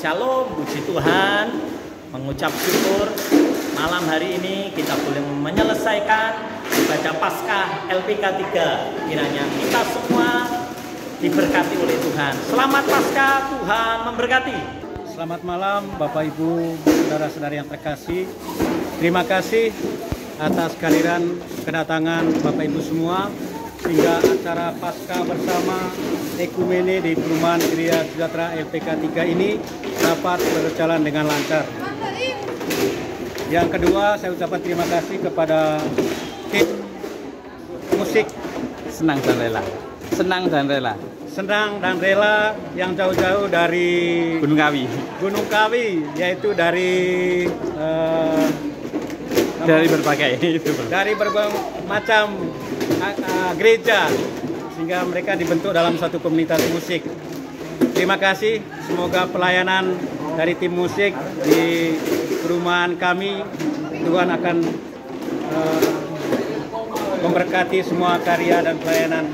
Shalom, puji Tuhan, mengucap syukur malam hari ini kita boleh menyelesaikan ibadah Paskah LPK 3. Kiranya kita semua diberkati oleh Tuhan. Selamat Paskah, Tuhan memberkati. Selamat malam Bapak Ibu, saudara-saudari yang terkasih. Terima kasih atas kehadiran kedatangan Bapak Ibu semua, sehingga acara Paskah bersama Ekumene di Perumahan Gereja Sejahtera LPK 3 ini dapat berjalan dengan lancar. Yang kedua, saya ucapkan terima kasih kepada tim musik Senang dan rela yang jauh-jauh dari Gunung Kawi, yaitu dari berbagai macam gereja, sehingga mereka dibentuk dalam satu komunitas musik. Terima kasih, semoga pelayanan dari tim musik di perumahan kami, Tuhan akan memberkati semua karya dan pelayanan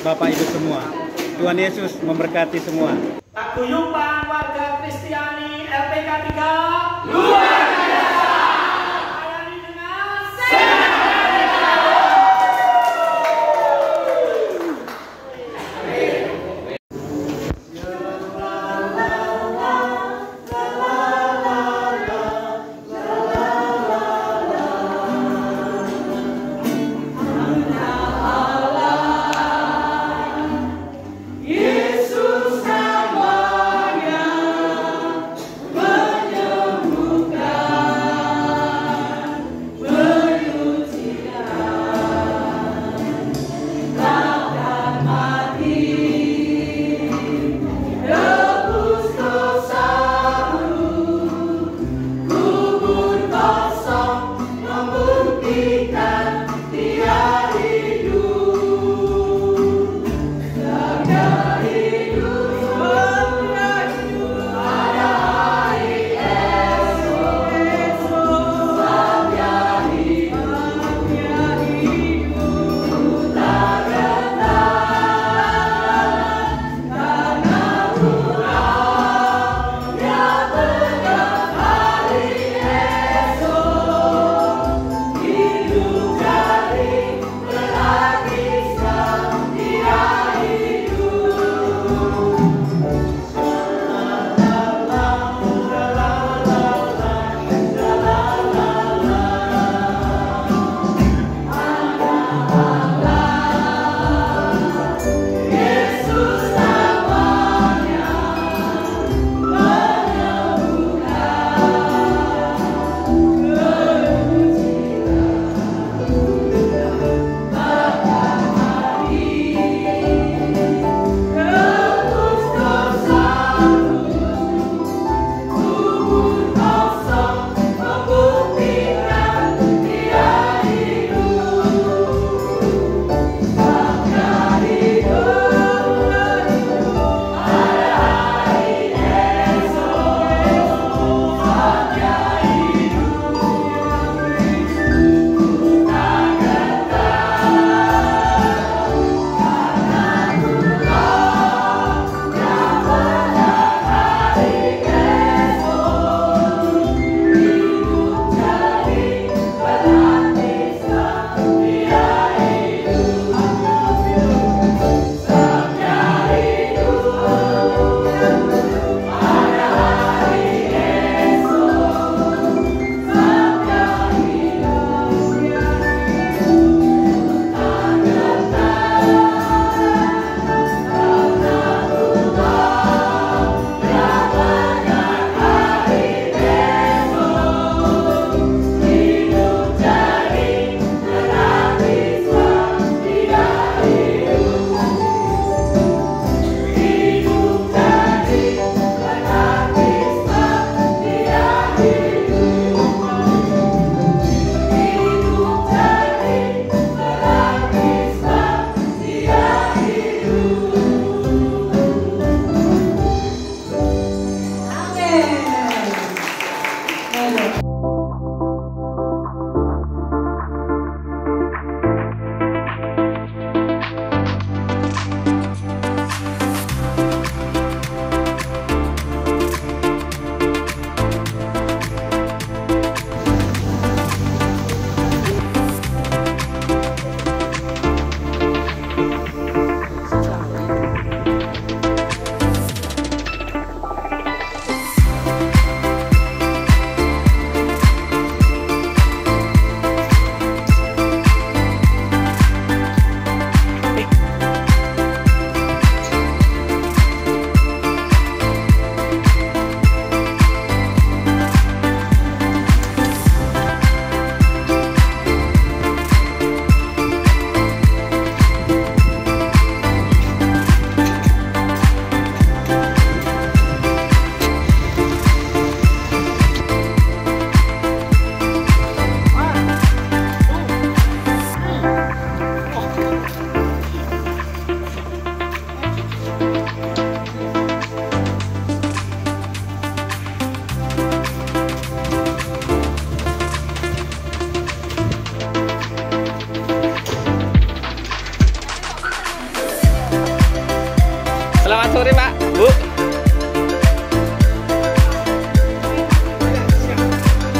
Bapak Ibu semua. Tuhan Yesus memberkati semua. Paguyuban warga Kristiani LPK 3 luar biasa. Layani dengan Yesus namanya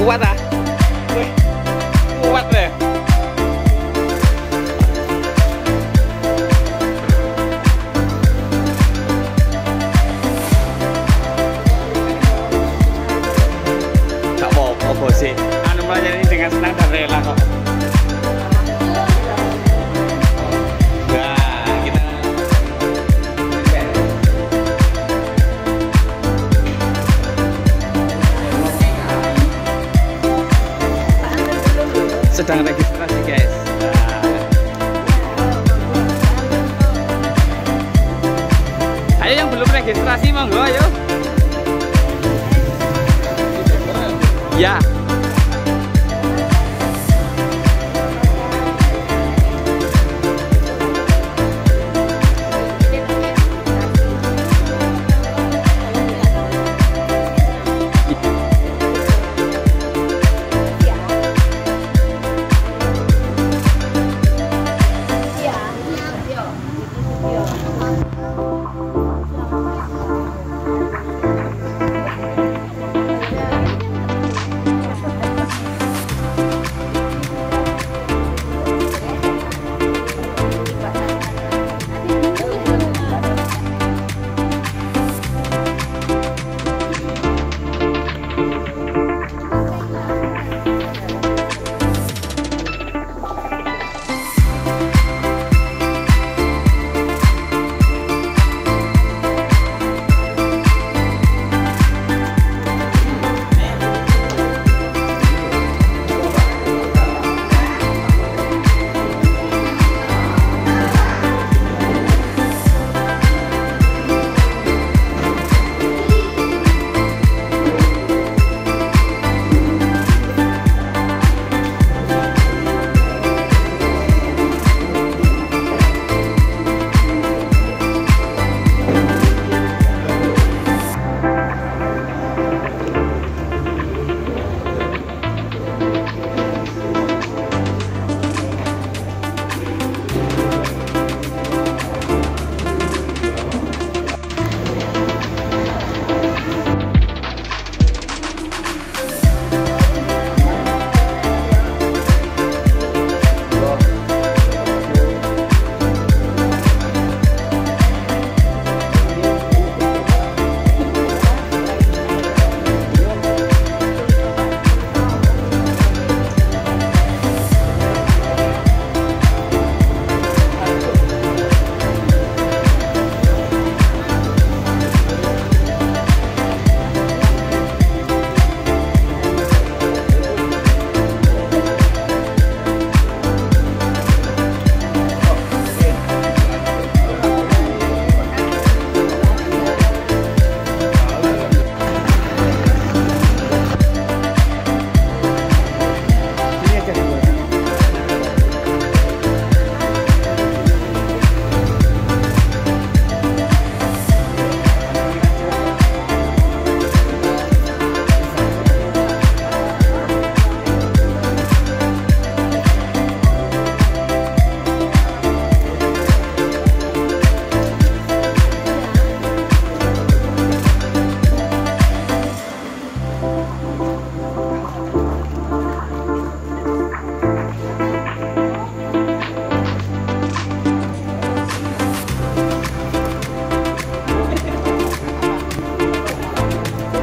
Kuat ah. Wih, kuat deh. Gak apa-apa sih. Anu melayani dengan senang dan rela kok. Nah, kita sedang registrasi guys. Ayo yang belum registrasi monggo ayo. Ya.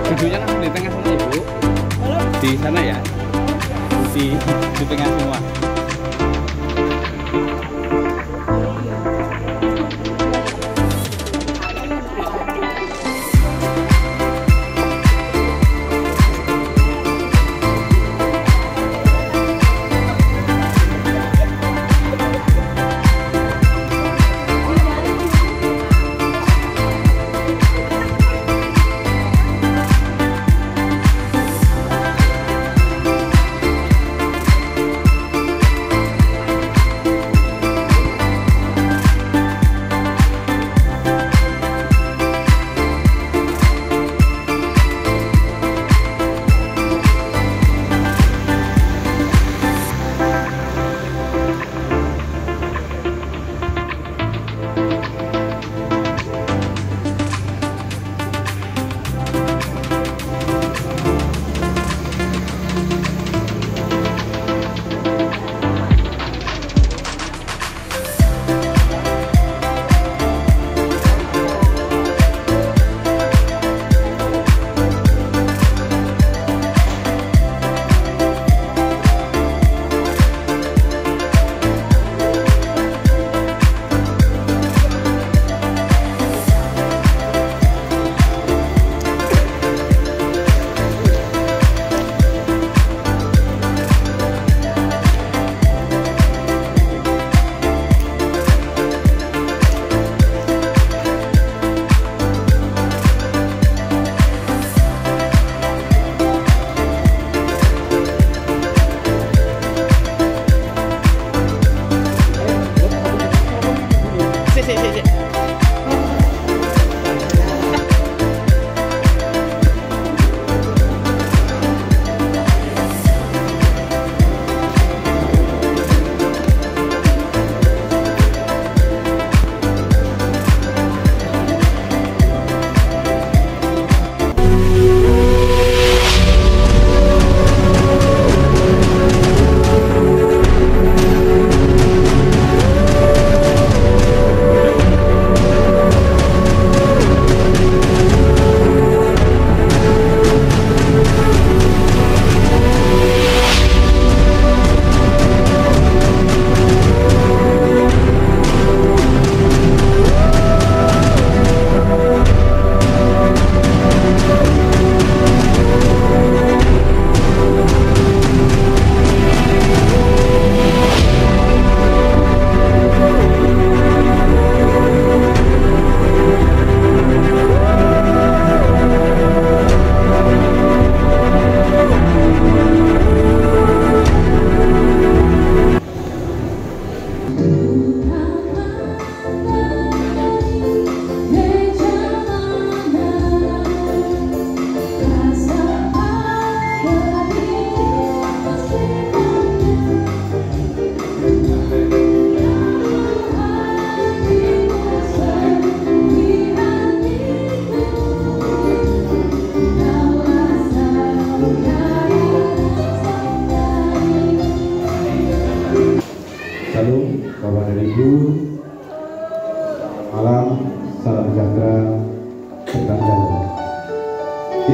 Duduknya langsung di tengah sana ibu. Di sana ya. Di tengah semua.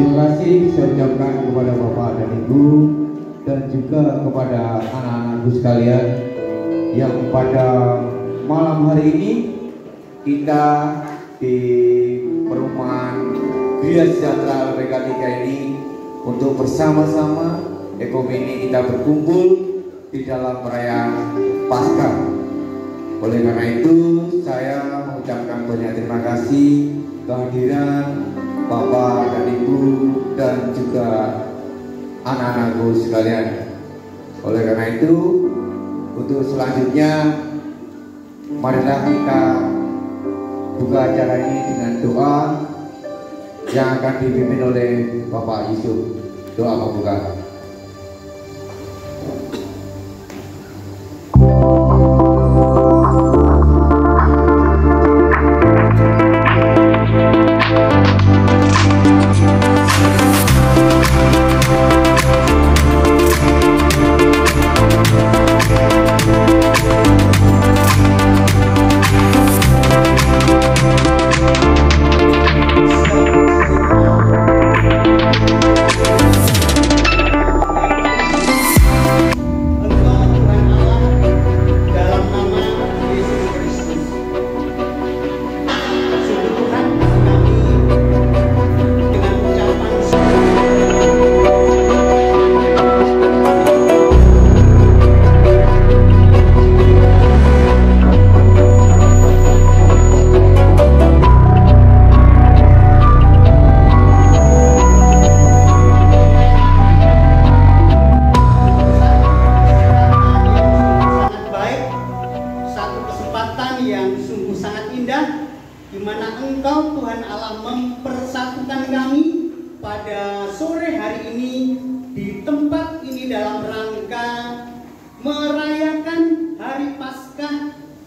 terima kasih saya ucapkan kepada Bapak dan Ibu dan juga kepada anak-anakku sekalian yang pada malam hari ini kita di perumahan Gria Sejahtera LPK 3 ini untuk bersama-sama ekumeni kita berkumpul di dalam perayaan Paskah. Oleh karena itu saya mengucapkan banyak terima kasih kehadiran Bapak dan Ibu dan juga anak-anakku sekalian. Oleh karena itu untuk selanjutnya marilah kita buka acara ini dengan doa yang akan dipimpin oleh Bapak Yusuf. Doa pembuka.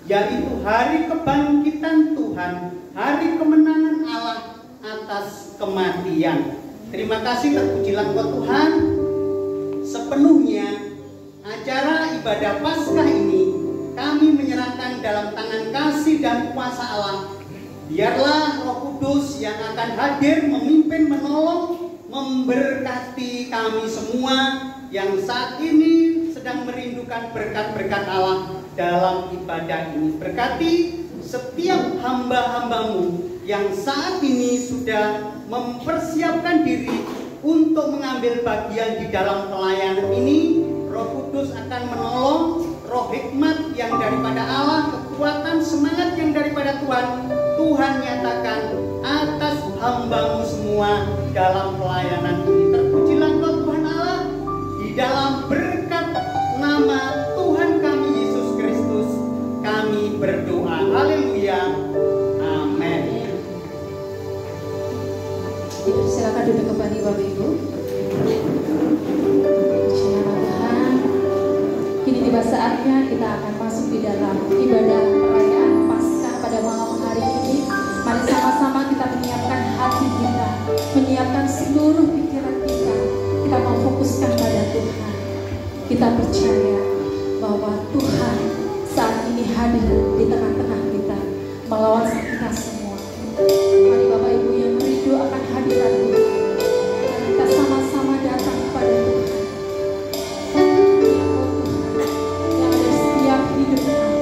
Yaitu hari kebangkitan Tuhan, hari kemenangan Allah atas kematian. Terima kasih, terpujilah Engkau Tuhan. Sepenuhnya acara ibadah Paskah ini kami menyerahkan dalam tangan kasih dan kuasa Allah. Biarlah Roh Kudus yang akan hadir memimpin, menolong, memberkati kami semua yang saat ini sedang merindukan berkat-berkat Allah dalam ibadah ini. Berkati setiap hamba-hambamu yang saat ini sudah mempersiapkan diri untuk mengambil bagian di dalam pelayanan ini. Roh Kudus akan menolong, roh hikmat yang daripada Allah, kekuatan, semangat yang daripada Tuhan, Tuhan nyatakan atas hambamu semua dalam pelayanan ini. Terpujilah Engkau Tuhan Allah, di dalam berkat nama Tuhan kami Yesus Kristus kami berdoa. Haleluya. Amin. Silakan duduk kembali Bapak Ibu. Tuhan, kini tiba saatnya kita akan masuk di dalam ibadah perayaan Paskah pada malam hari ini. Mari sama-sama kita menyiapkan hati kita, menyiapkan seluruh pikiran kita. Kita memfokuskan pada Tuhan. Kita percaya bahwa Tuhan saat ini hadir di tengah-tengah kita, melawan kita semua. Mari Bapak Ibu yang merindu akan hadirat Tuhan, dan kita sama-sama datang kepada Tuhan. Yang ada setiap hidup kami.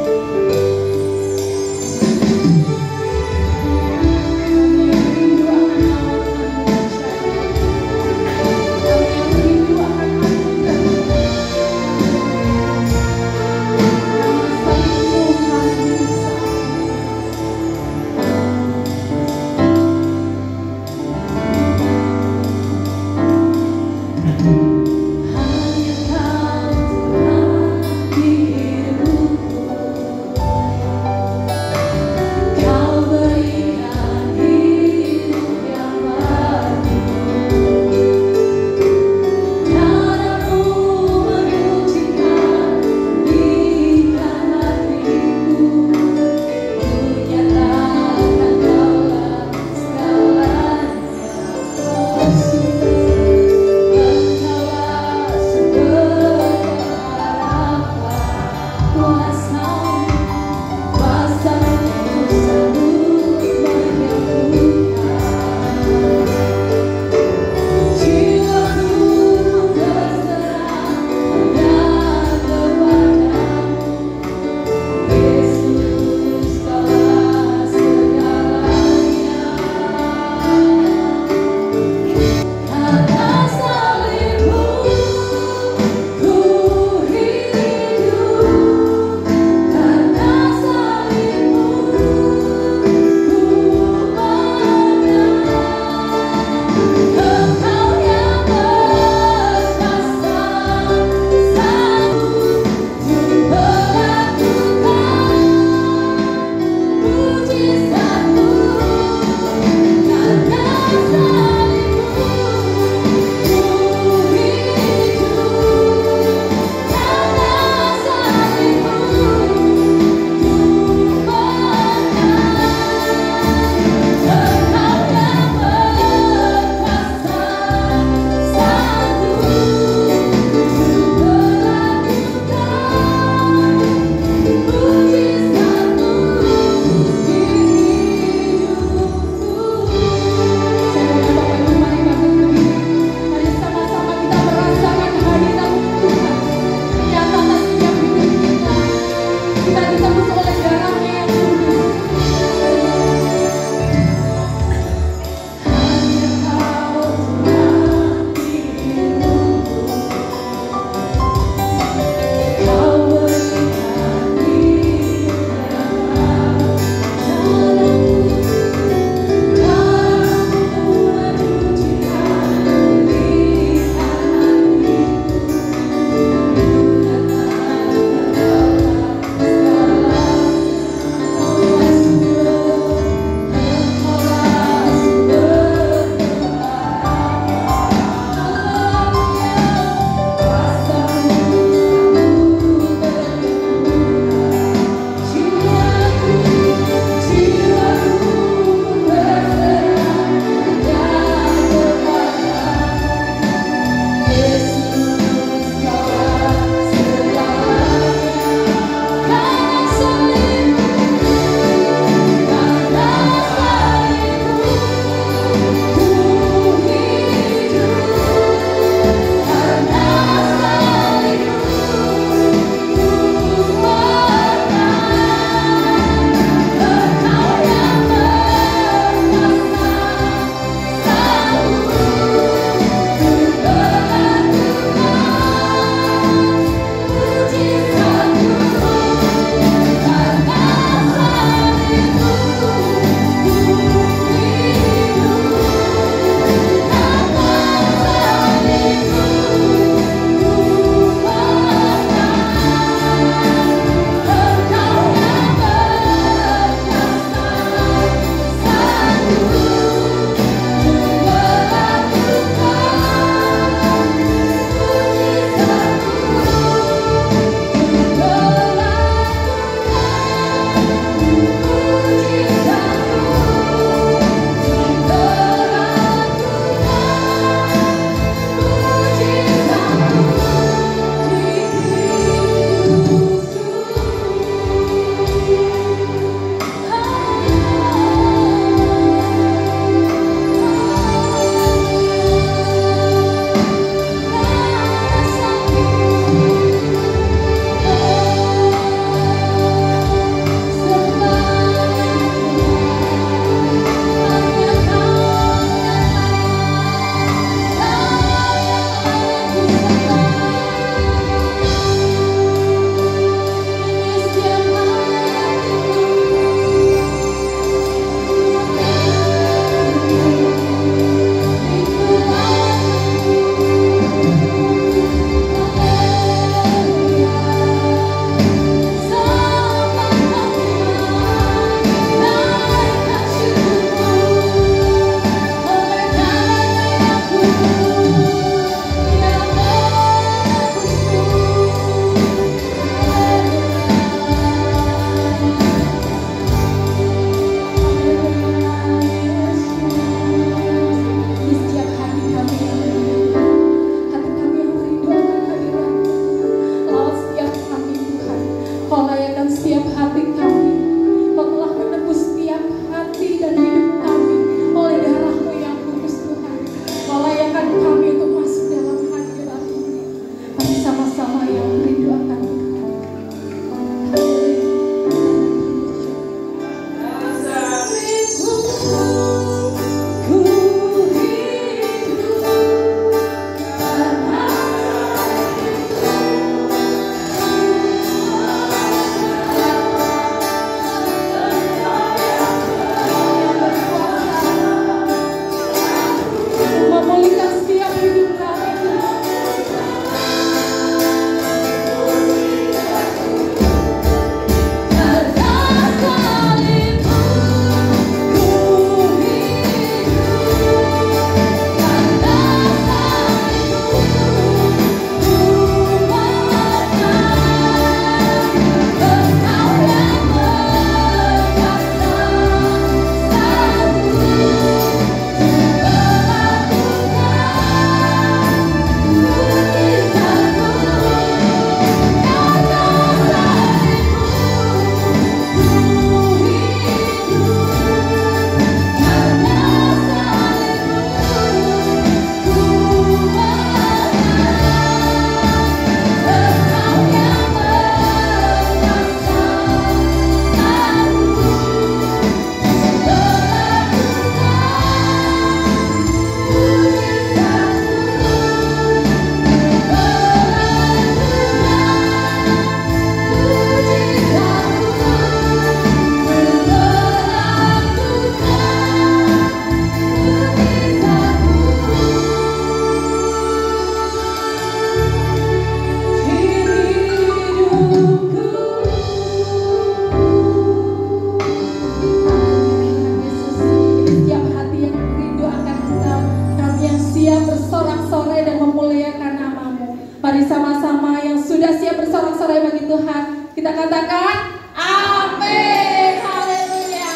bersorak-sorai dan memuliakan nama-Mu. Mari sama-sama yang sudah siap bersorak-sorai bagi Tuhan, kita katakan amin. Haleluya.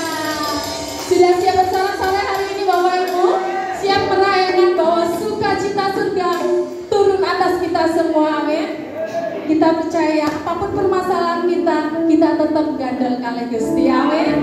Sudah siap bersorak-sorai hari ini Bapak Ibu? Siap merayakan bahwa sukacita surga turun atas kita semua, amin. Kita percaya apapun permasalahan kita tetap gandel kali Gusti, amin.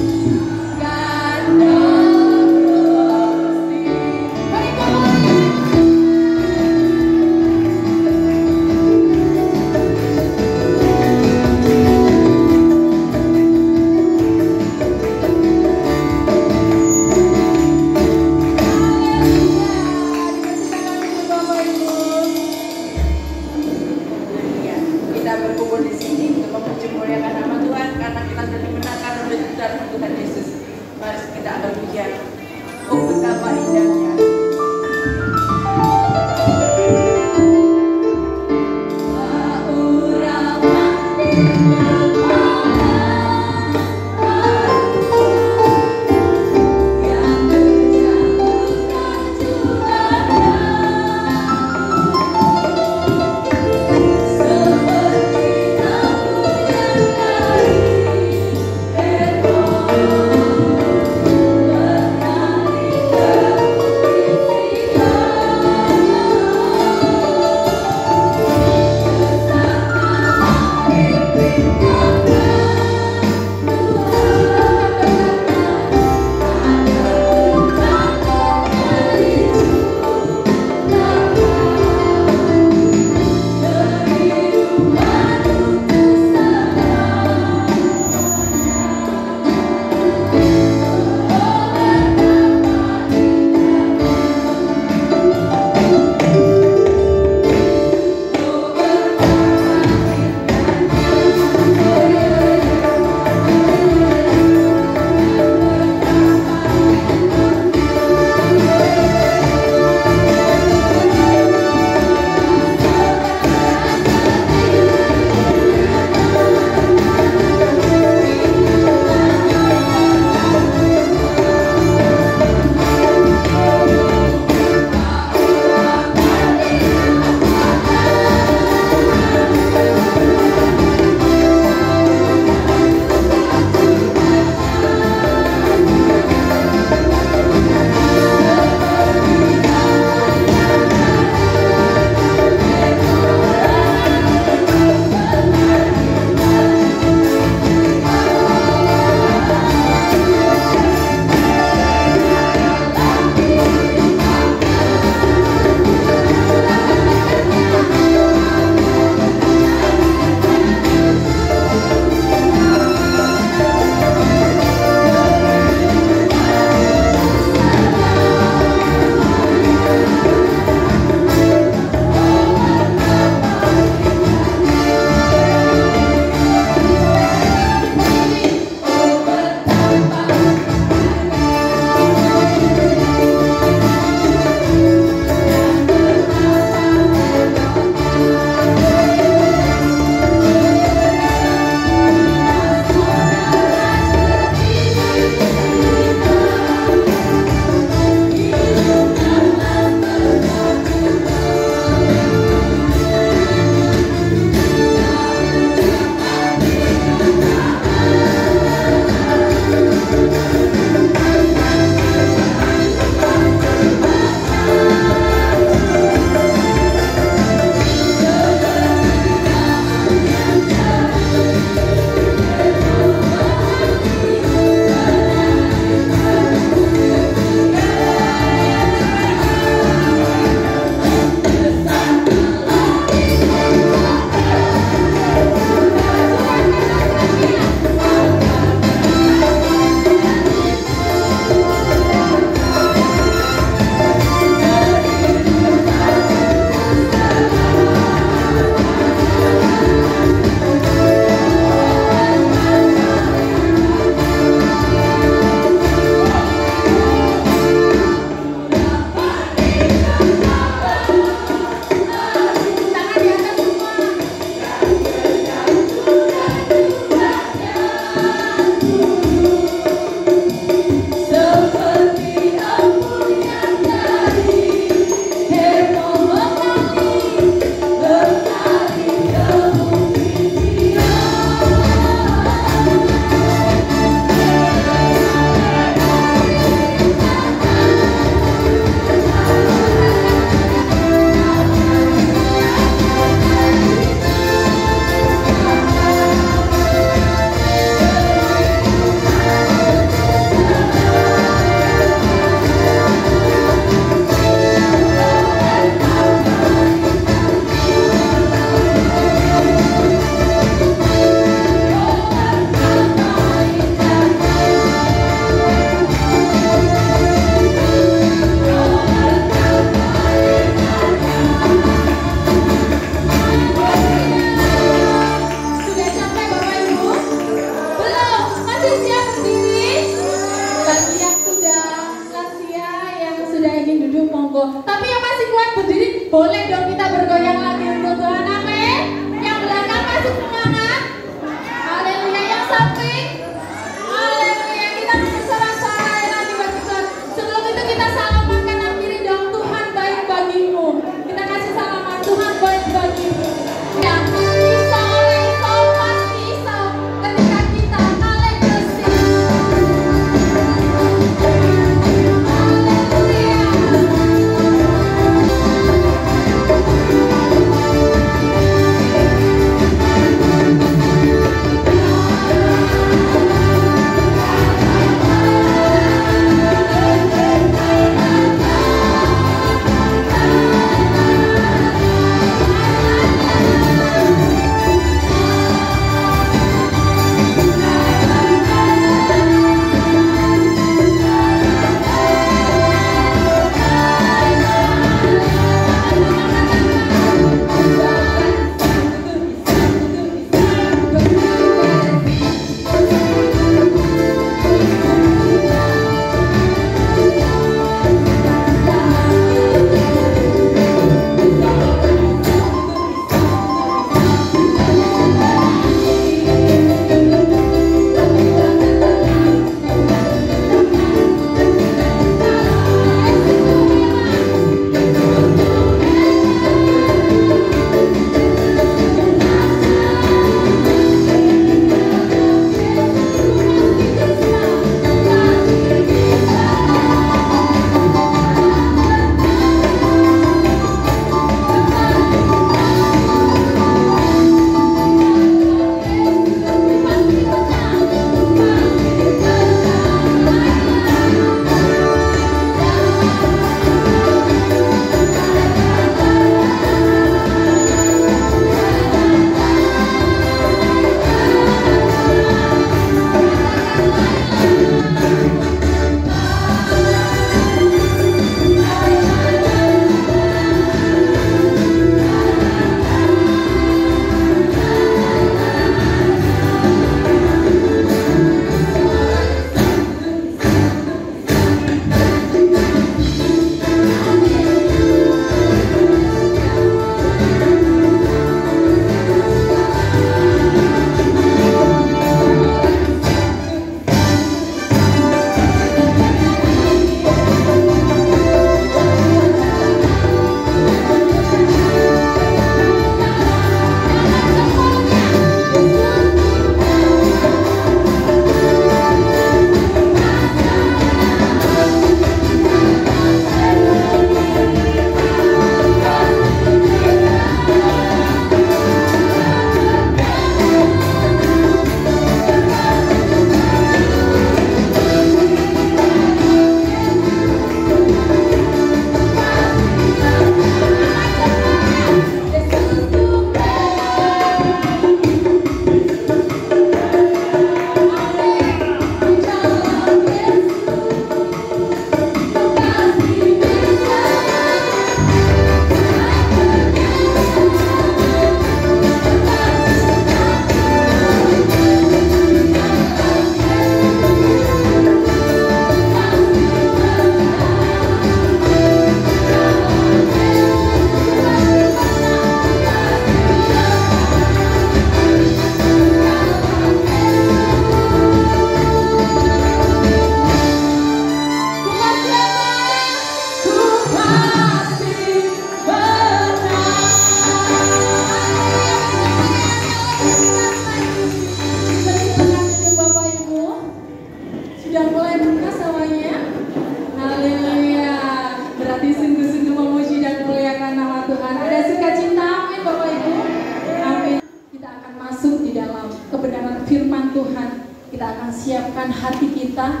siapkan hati kita,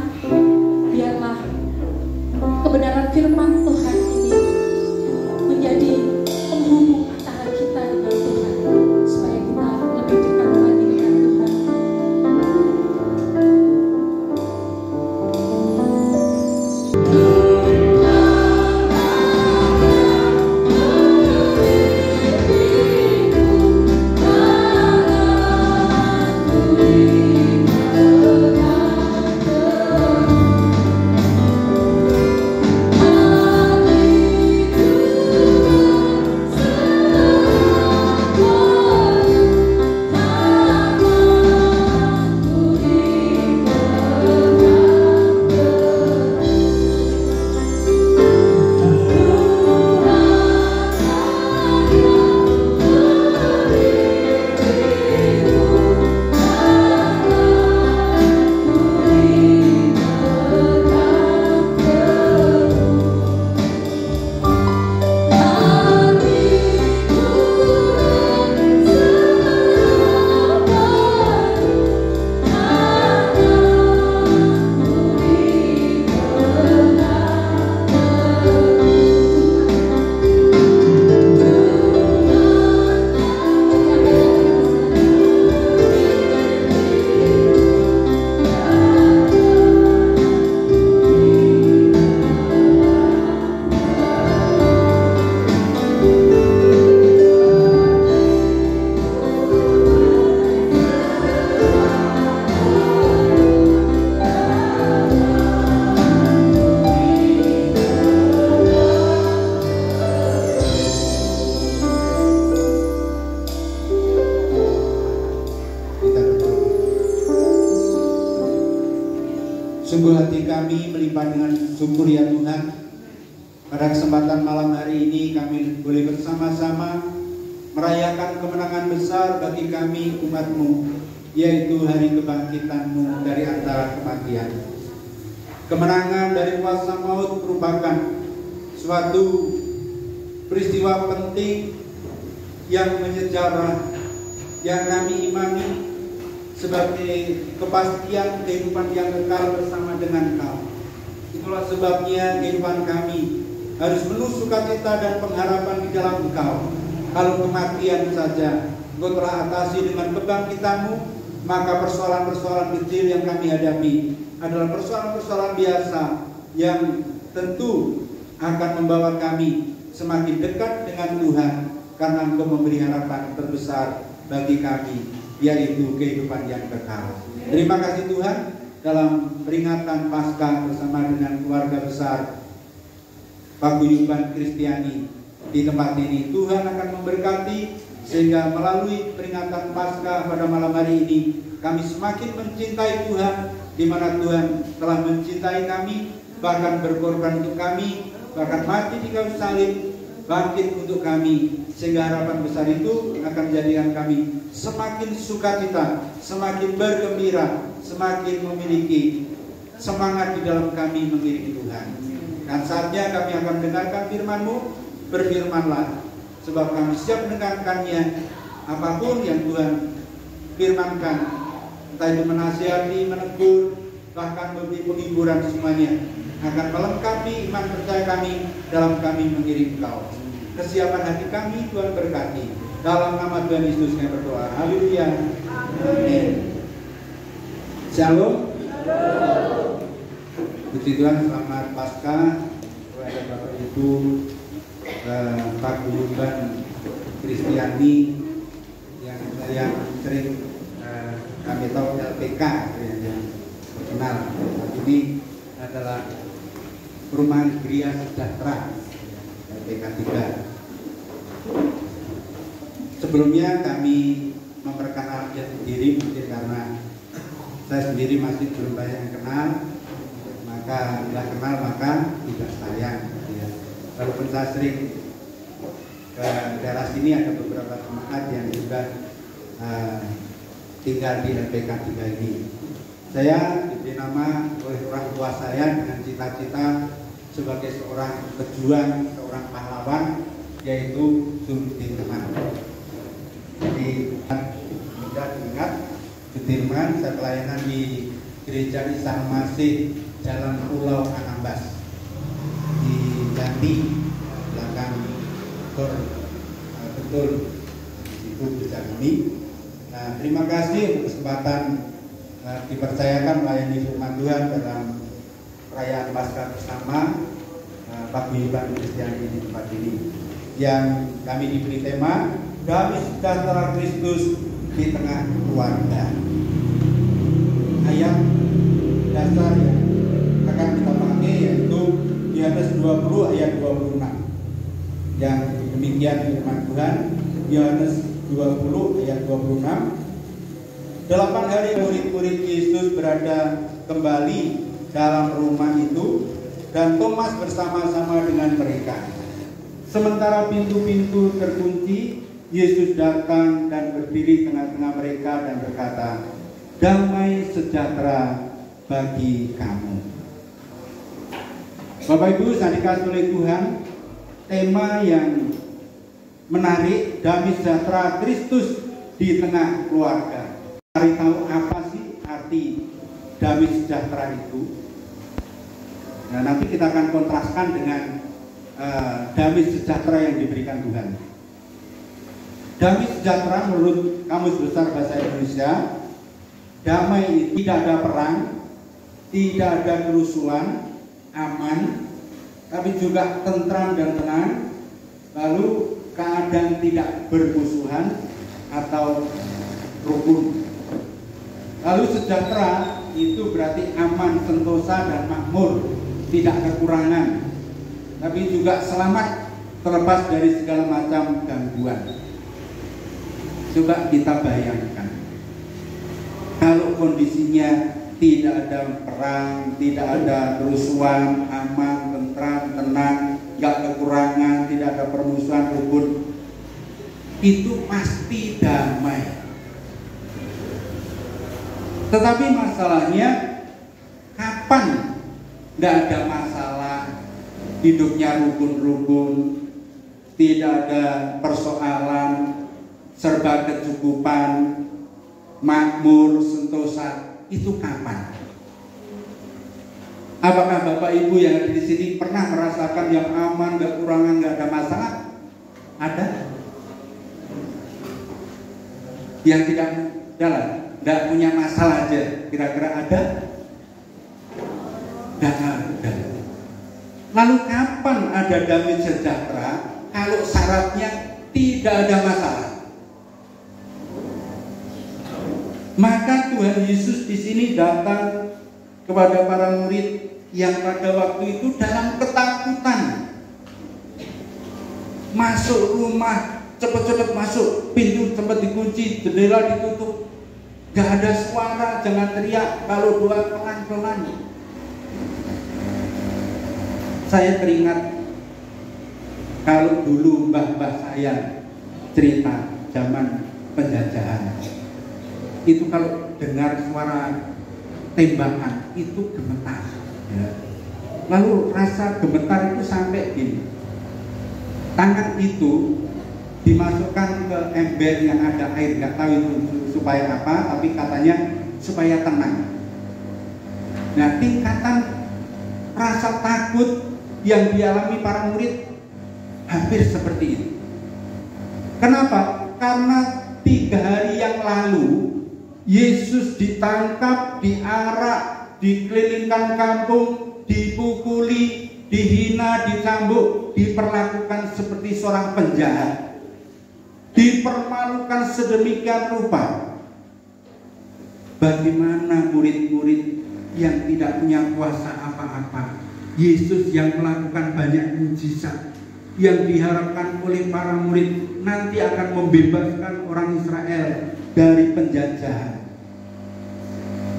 biarlah kebenaran firman Tuhan ini menjadi penghubung antara kita dengan Tuhan, supaya kita lebih dekat lagi dengan Tuhan. Sungguh hati kami melimpah dengan syukur ya Tuhan. Pada kesempatan malam hari ini kami boleh bersama-sama merayakan kemenangan besar bagi kami umat-Mu, yaitu hari kebangkitan-Mu dari antara kematian. Kemenangan dari kuasa maut merupakan suatu peristiwa penting yang menyejarah, yang kami imani sebagai kepastian kehidupan yang kekal bersama dengan Kau. Itulah sebabnya kehidupan kami harus penuh sukacita dan pengharapan di dalam Engkau. Kalau kematian saja Engkau telah atasi dengan kebangkitan-Mu, maka persoalan-persoalan kecil yang kami hadapi adalah persoalan-persoalan biasa yang tentu akan membawa kami semakin dekat dengan Tuhan, karena Engkau memberi harapan terbesar bagi kami, yaitu kehidupan yang kekal. Terima kasih Tuhan, dalam peringatan Paskah bersama dengan keluarga besar Paguyuban Kristiani di tempat ini, Tuhan akan memberkati sehingga melalui peringatan Paskah pada malam hari ini kami semakin mencintai Tuhan, di mana Tuhan telah mencintai kami, bahkan berkorban untuk kami, bahkan mati di kayu salib, bangkit untuk kami, sehingga harapan besar itu akan menjadikan kami semakin sukacita, semakin bergembira, semakin memiliki semangat di dalam kami mengikuti Tuhan. Dan saatnya kami akan mendengarkan firman-Mu. Berfirmanlah, sebab kami siap mendengarkannya. Apapun yang Tuhan firmankan, entah itu menasihati, menegur, bahkan memberi penghiburan, semuanya akan melengkapi iman percaya kami dalam kami mengiring Engkau. Kesiapan hati kami Tuhan berkati. Dalam nama Tuhan Yesus kami berdoa. Haleluya. Amin. Shalom. Puji Tuhan, selamat Paskah kepada Bapak Ibu Paguyuban Kristiani yang sering kami tahu LPK yang terkenal. Ini adalah Perumahan Gria Sejahtera LPK 3. Sebelumnya kami memperkenalkan diri, mungkin karena saya sendiri masih belum banyak yang kenal, maka bila kenal maka tidak sayang ya. Walaupun saya sering ke daerah sini, ada beberapa jemaat yang juga tinggal di LPK 3 ini. Saya diberi nama oleh orang tua saya dengan cita-cita sebagai seorang pejuang, seorang pahlawan, yaitu Sudirman. Jadi mudah diingat, Sudirman, saya pelayanan di Gereja Isa Masih Jalan Pulau Anambas di Jambi, belakang Gor betul Ibu Gereja kami. Nah, terima kasih untuk kesempatan dipercayakan melayani firman Tuhan dalam perayaan Paskah bersama Paguyuban Kristiani di tempat ini, yang kami diberi tema Damai Sejahtera Kristus di Tengah Keluarga. Ayat dasar yang akan kita pakai yaitu Yohanes 20 ayat 26, yang demikian firman Tuhan. Yohanes 20 ayat 26. 8 hari murid-murid Yesus berada kembali dalam rumah itu, dan Thomas bersama-sama dengan mereka. Sementara pintu-pintu terkunci, Yesus datang dan berdiri tengah-tengah mereka dan berkata, "Damai sejahtera bagi kamu." Bapak Ibu, saya dikasih oleh Tuhan, tema yang menarik, damai sejahtera Kristus di tengah keluarga. Mari tahu apa sih arti damai sejahtera itu. Nah, nanti kita akan kontraskan dengan damai sejahtera yang diberikan Tuhan. Damai sejahtera menurut Kamus Besar Bahasa Indonesia, damai itu tidak ada perang, tidak ada kerusuhan, aman, tapi juga tentram dan tenang, lalu keadaan tidak bermusuhan atau rukun. Lalu sejahtera itu berarti aman, sentosa dan makmur, tidak kekurangan, tapi juga selamat, terlepas dari segala macam gangguan. Coba kita bayangkan, kalau kondisinya tidak ada perang, tidak ada kerusuhan, aman, tentram, tenang, nggak kekurangan, tidak ada permusuhan, rukun, itu pasti damai. Tetapi masalahnya, kapan nggak ada masalah, hidupnya rukun-rukun, tidak ada persoalan, serba kecukupan, makmur, sentosa, itu kapan? Apakah Bapak Ibu yang ada di sini pernah merasakan yang aman, nggak kurangan, nggak ada masalah? Ada? Yang tidak jalan, nggak punya masalah aja, kira-kira ada? Nggak ada. Lalu kapan ada damai sejahtera kalau syaratnya tidak ada masalah? Maka Tuhan Yesus di sini datang kepada para murid yang pada waktu itu dalam ketakutan. Masuk rumah, cepat-cepat masuk, pintu cepat dikunci, jendela ditutup, gak ada suara, jangan teriak, kalau doa pelan-pelan. Saya teringat kalau dulu mbah-mbah saya cerita zaman penjajahan, itu kalau dengar suara tembakan itu gemetar, ya. Lalu rasa gemetar itu sampai gini, tangan itu dimasukkan ke ember yang ada air, nggak tahu itu supaya apa, tapi katanya supaya tenang. Nah, tingkatan rasa takut yang dialami para murid hampir seperti itu. Kenapa? Karena 3 hari yang lalu Yesus ditangkap, diarak, dikelilingkan kampung, dipukuli, dihina, dicambuk, diperlakukan seperti seorang penjahat, dipermalukan sedemikian rupa. Bagaimana murid-murid yang tidak punya kuasa apa-apa, Yesus yang melakukan banyak mujizat, yang diharapkan oleh para murid nanti akan membebaskan orang Israel dari penjajahan,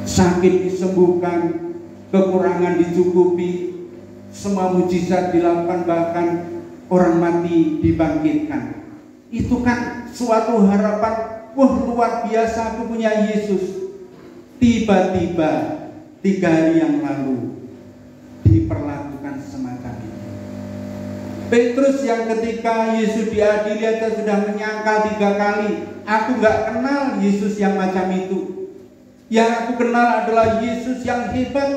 sakit disembuhkan, kekurangan dicukupi, semua mujizat dilakukan, bahkan orang mati dibangkitkan. Itu kan suatu harapan, wah luar biasa aku punya Yesus. Tiba-tiba 3 hari yang lalu diperlakukan semacam itu. Petrus yang ketika Yesus diadili aja sudah menyangkal 3 kali, aku gak kenal Yesus yang macam itu. Yang aku kenal adalah Yesus yang hebat,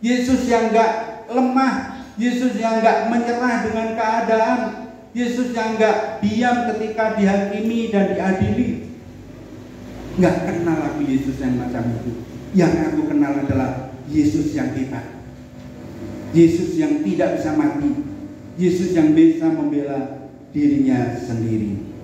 Yesus yang gak lemah, Yesus yang gak menyerah dengan keadaan, Yesus yang gak diam ketika dihakimi dan diadili. Gak kenal aku Yesus yang macam itu. Yang aku kenal adalah Yesus yang hebat, Yesus yang tidak bisa mati, Yesus yang bisa membela dirinya sendiri.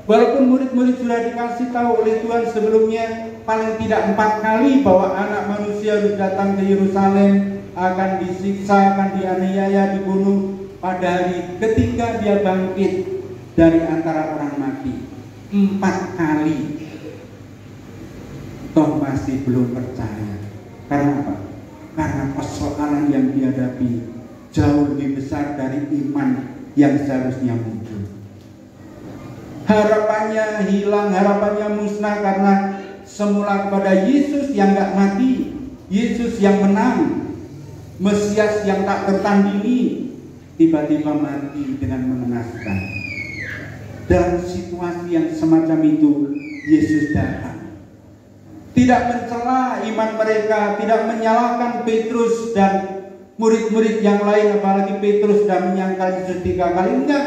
Walaupun murid-murid sudah dikasih tahu oleh Tuhan sebelumnya paling tidak 4 kali bahwa anak manusia harus datang ke Yerusalem, akan disiksa, akan dianiaya, dibunuh, pada hari ketiga dia bangkit dari antara orang mati. 4 kali. Toh masih belum percaya. Karena apa? Karena persoalan yang dihadapi jauh lebih besar dari iman yang seharusnya muncul. Harapannya hilang, harapannya musnah karena semula kepada Yesus yang gak mati, Yesus yang menang, Mesias yang tak tertandingi, tiba-tiba mati dengan mengenaskan. Dalam situasi yang semacam itu, Yesus datang. Tidak mencela iman mereka, tidak menyalahkan Petrus dan murid-murid yang lain, apalagi Petrus dan menyangkal Yesus 3 kali. Enggak.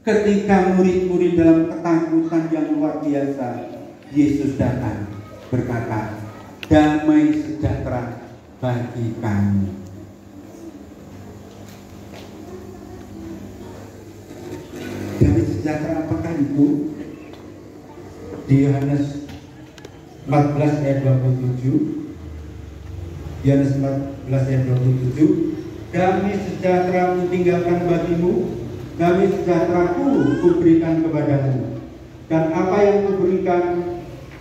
Ketika murid-murid dalam ketakutan yang luar biasa, Yesus datang berkata, damai sejahtera bagi kamu. Damai sejahtera apakah itu? Di Yohanes 14 ayat 27, Yohanes 14 ayat 27, damai sejahtera kutinggalkan bagimu, damai sejahteraku kuberikan kepadamu, dan apa yang kuberikan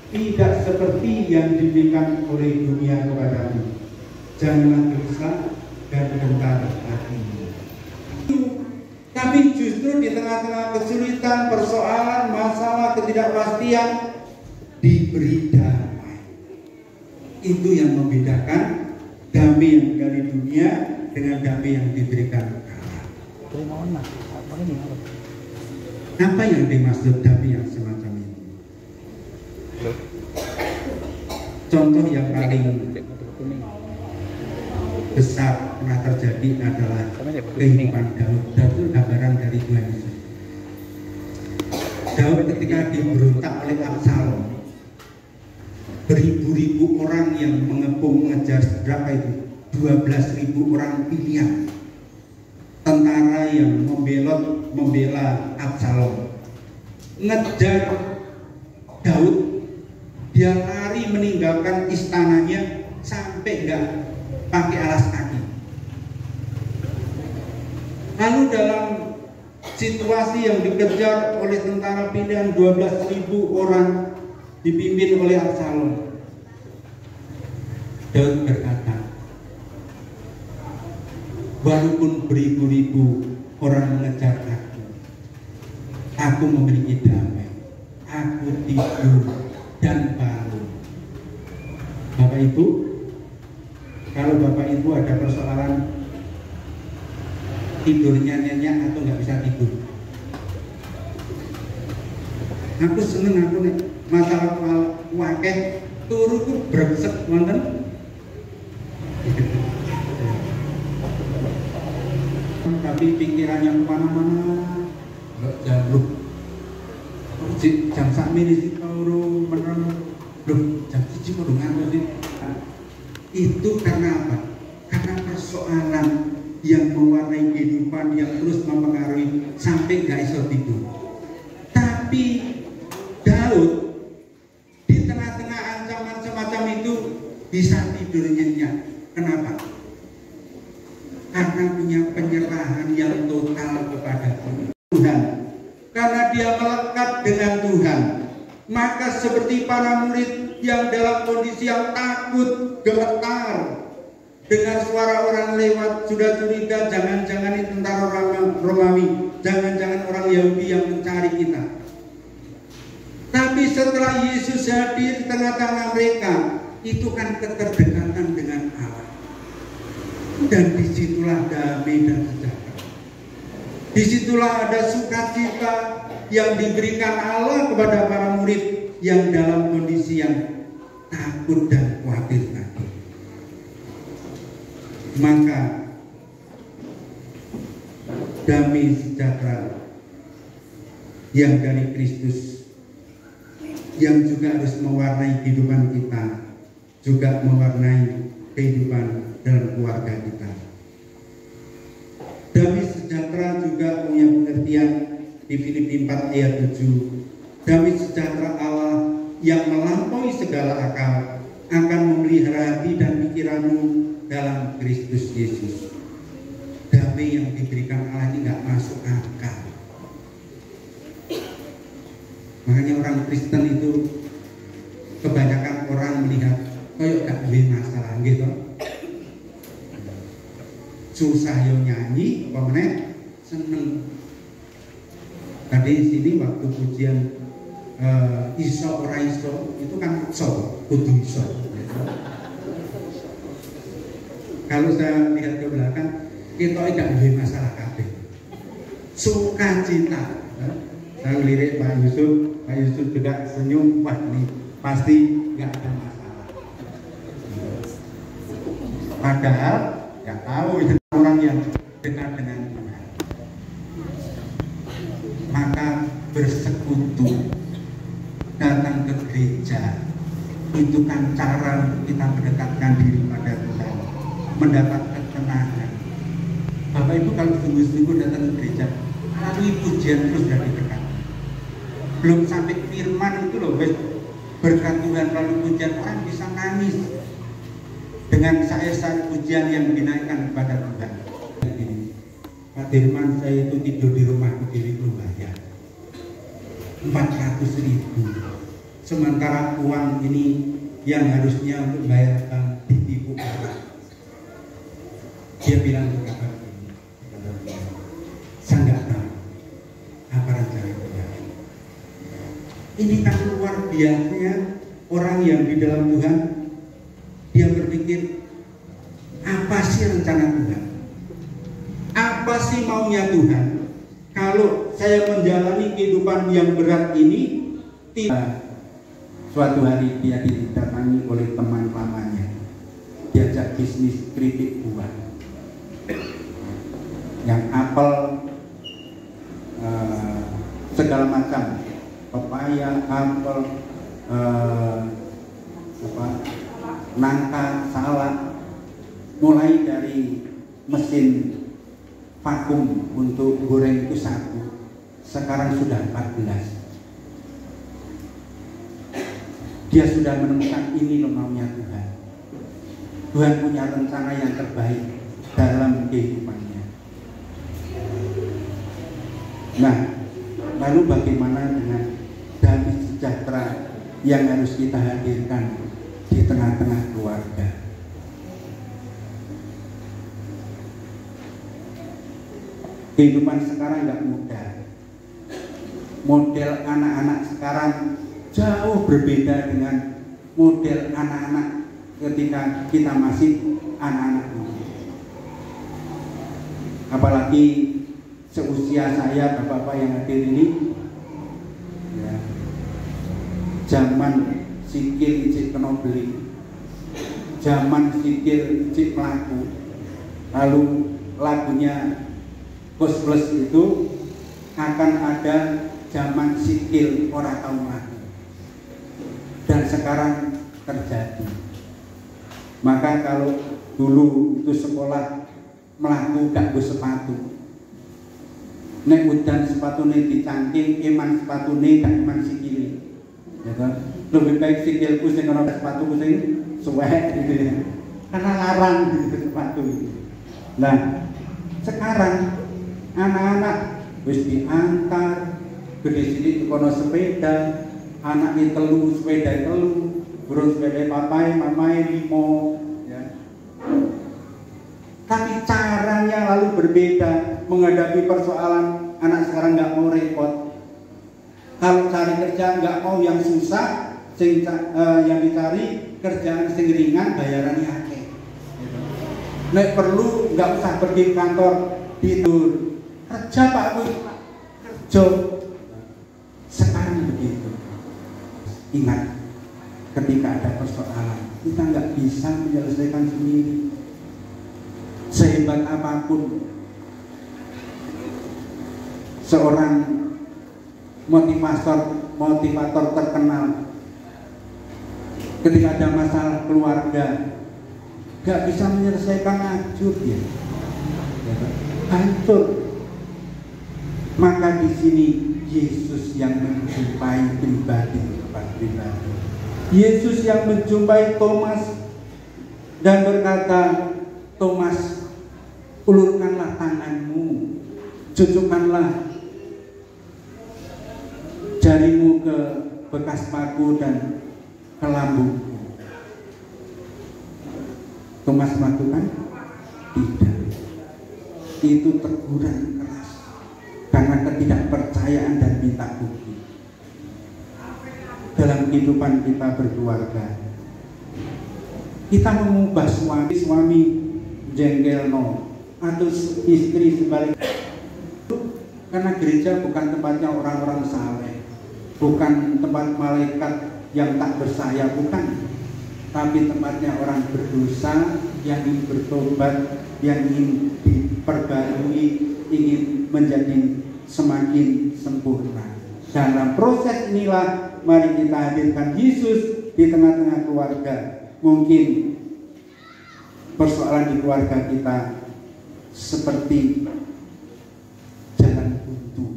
tidak seperti yang diberikan oleh dunia kepadamu. Janganlah gelisah dan gentar hatimu. Tapi justru di tengah-tengah kesulitan, persoalan, masalah, ketidakpastian, diberi damai. Itu yang membedakan damai yang dari dunia dengan damai yang diberikan Allah. Apa yang dimaksud damai yang semacam ini? Contoh yang paling besar pernah terjadi adalah kehidupan Daud. Daud itu gambaran dari Tuhan Yesus. Daud ketika diberontak oleh Absalom, beribu-ribu orang yang mengepung mengejar, berapa itu? 12.000 orang pilihan tentara yang membela Absalom, ngejar Daud. Dia lari meninggalkan istananya sampai enggak pakai alas kaki. Lalu dalam situasi yang dikejar oleh tentara pilihan 12.000 orang dipimpin oleh Absalom, Daud berkata, walaupun beribu-ribu orang mengejar aku memiliki damai, aku tidur dan bangun. Bapak Ibu, kalau Bapak Ibu ada persoalan tidurnya nyenyak atau nggak bisa tidur, aku seneng, aku nih masalah wakeh turuku brengsek wonten. Tapi pikirannya kemana-mana, nggak jauh. Jam sakmini sih turu meneng, jam 1 kudu ngantuk sih. Itu karena apa? Karena persoalan yang mewarnai kehidupan yang terus mempengaruhi sampai nggak iso tidur. Tapi Daud di tengah-tengah ancaman semacam itu bisa tidur nyenyak. Kenapa? Karena punya penyerahan yang total kepada Tuhan. Karena dia melekat dengan Tuhan. Maka seperti para murid yang dalam kondisi yang takut, gemetar, dengar suara orang lewat, sudah curiga, jangan-jangan ini tentara Romawi, jangan-jangan orang Yahudi yang mencari kita. Tapi setelah Yesus hadir di tengah-tengah mereka, itu kan keterdekatan dengan Allah. Dan disitulah damai dan sejahtera. Disitulah ada sukacita yang diberikan Allah kepada para murid yang dalam kondisi yang takut. takut dan khawatir tadi. Maka damai sejahtera yang dari Kristus yang juga harus mewarnai kehidupan kita, juga mewarnai kehidupan dalam keluarga kita. Damai sejahtera juga punya pengertian di Filipi 4 ayat 7. Damai sejahtera Allah yang melampaui segala akal akan memelihara hati dan pikiranmu dalam Kristus Yesus. Damai yang diberikan Allah ini nggak masuk akal. Makanya orang Kristen itu kebanyakan orang melihat kayak gak ada masalah gitu. Susah yo nyanyi, pemenang seneng. Tadi di sini waktu pujian iso ora iso itu kan iso, kudu iso. Kalau saya lihat ke belakang, kita tidak ada masalah kabeh. Sukacita. Saya lirik Pak Yusuf juga senyum, wah nih pasti nggak ada masalah. Padahal nggak tahu itu orang yang dekat dengan Tuhan. Maka bersekutu, datang ke gereja, itu kan cara kita mendekatkan diri pada Tuhan, mendapat ketenangan. Bapak Ibu kalau sungguh-sungguh datang ke gereja, lalu pujian terus dari dekat. Belum sampai firman itu loh, berkat Tuhan lalu pujian, orang bisa nangis dengan sair-sair pujian yang dinaikkan kepada Tuhan. Pak Dirman, saya itu tidur di rumah sendiri belum bayar 400.000, sementara uang ini yang harusnya untuk bayarkan ditipu orang. Dia bilang kepada ini, saya nggak tahu apa rencana Tuhan. Ini kan luar biasanya orang yang di dalam Tuhan, dia berpikir apa sih rencana Tuhan, apa sih maunya Tuhan. Kalau saya menjalani kehidupan yang berat ini, suatu hari dia didatangi oleh teman lamanya, diajak bisnis keripik buah, yang apel, segala macam, pepaya, apel, nangka, salad, mulai dari mesin vakum untuk goreng itu 1, sekarang sudah 14. Dia sudah menemukan ini loh maunya Tuhan. Tuhan punya rencana yang terbaik dalam kehidupannya. Nah, lalu bagaimana dengan damai sejahtera yang harus kita hadirkan di tengah-tengah keluarga? Kehidupan sekarang nggak mudah. Model anak-anak sekarang jauh berbeda dengan model anak-anak ketika kita masih anak-anak muda. Apalagi seusia saya, bapak-bapak yang hadir ini, ya, zaman sikil cik kena beli, zaman sikil cik melaku, lalu lagunya Ghost Plus itu akan ada zaman sikil orang tahu melaku, dan sekarang terjadi. Maka kalau dulu itu sekolah melaku gak gue sepatu, nek udan sepatu nih dicangking, iman sepatu nih gak iman sikil, ya kan? Lebih baik sikilku sing ora sepatu sing suwek gitu ya, karena larang gitu sepatu itu. Nah sekarang anak-anak wis diantar gede sini kono sepeda, anaknya telu sepeda telu, burung sepeda papai mamai limo, ya. Tapi caranya lalu berbeda menghadapi persoalan. Anak sekarang nggak mau repot. Kalau cari kerja nggak mau yang susah, yang dicari kerjaan sing ringan, bayarannya akeh. Nek perlu nggak usah pergi kantor, tidur. Kerja Pak Bu, kerja. Sekarang begitu. Ingat, ketika ada persoalan. Kita nggak bisa menyelesaikan sendiri. Sehebat apapun seorang motivator terkenal, ketika ada masalah keluarga, nggak bisa menyelesaikan, hancur dia, hancur. Maka di sini Yesus yang menjumpai pribadi. Yesus yang menjumpai Thomas dan berkata, Thomas, ulurkanlah tanganmu, cucukkanlah jarimu ke bekas paku dan ke lambungku. Thomas melakukan? Tidak. Itu teguran keras karena ketidakpercayaan dan minta bukti. Dalam kehidupan kita berkeluarga, kita mengubah suami jengkelno atau istri sebaliknya. Karena gereja bukan tempatnya orang-orang saleh, bukan tempat malaikat yang tak bersayap, bukan, tapi tempatnya orang berdosa yang ingin bertobat, yang ingin diperbarui, ingin menjadi semakin sempurna. Dalam proses inilah mari kita hadirkan Yesus di tengah-tengah keluarga. Mungkin persoalan di keluarga kita seperti jalan buntu,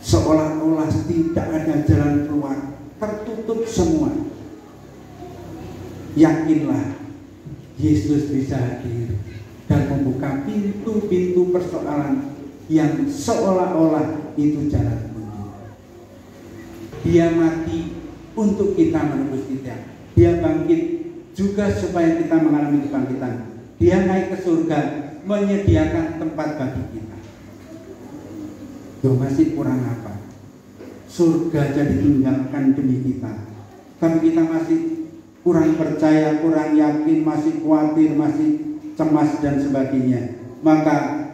seolah-olah tidak ada jalan keluar, tertutup semua. Yakinlah Yesus bisa hadir dan membuka pintu-pintu persoalan yang seolah-olah itu jalan buntu. Dia mati untuk kita menebus kita. Dia bangkit juga supaya kita mengalami kebangkitan. Dia naik ke surga menyediakan tempat bagi kita. Tuh, masih kurang apa? Surga jadi tinggalkan demi kita. Tapi kita masih kurang percaya, kurang yakin, masih khawatir, masih cemas dan sebagainya. Maka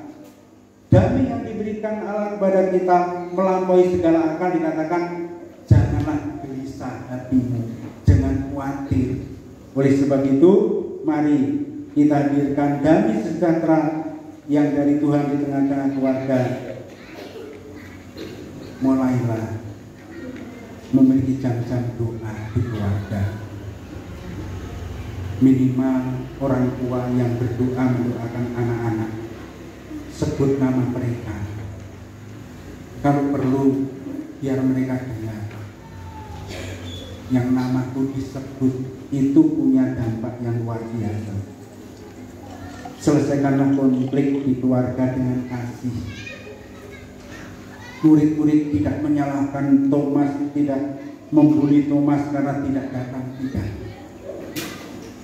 damai yang diberikan Allah kepada kita melampaui segala akal, dikatakan janganlah gelisah hatimu, jangan khawatir. Oleh sebab itu, mari kita hadirkan damai sejahtera yang dari Tuhan di tengah-tengah keluarga. Mulailah memiliki jam-jam doa di keluarga. Minimal orang tua yang berdoa mendoakan anak-anak, sebut nama mereka. Kalau perlu biar mereka dengar. Yang namaku disebut itu punya dampak yang luar biasa. Selesaikanlah konflik di keluarga dengan kasih. Murid-murid tidak menyalahkan Thomas, tidak membuli Thomas karena tidak datang, tidak.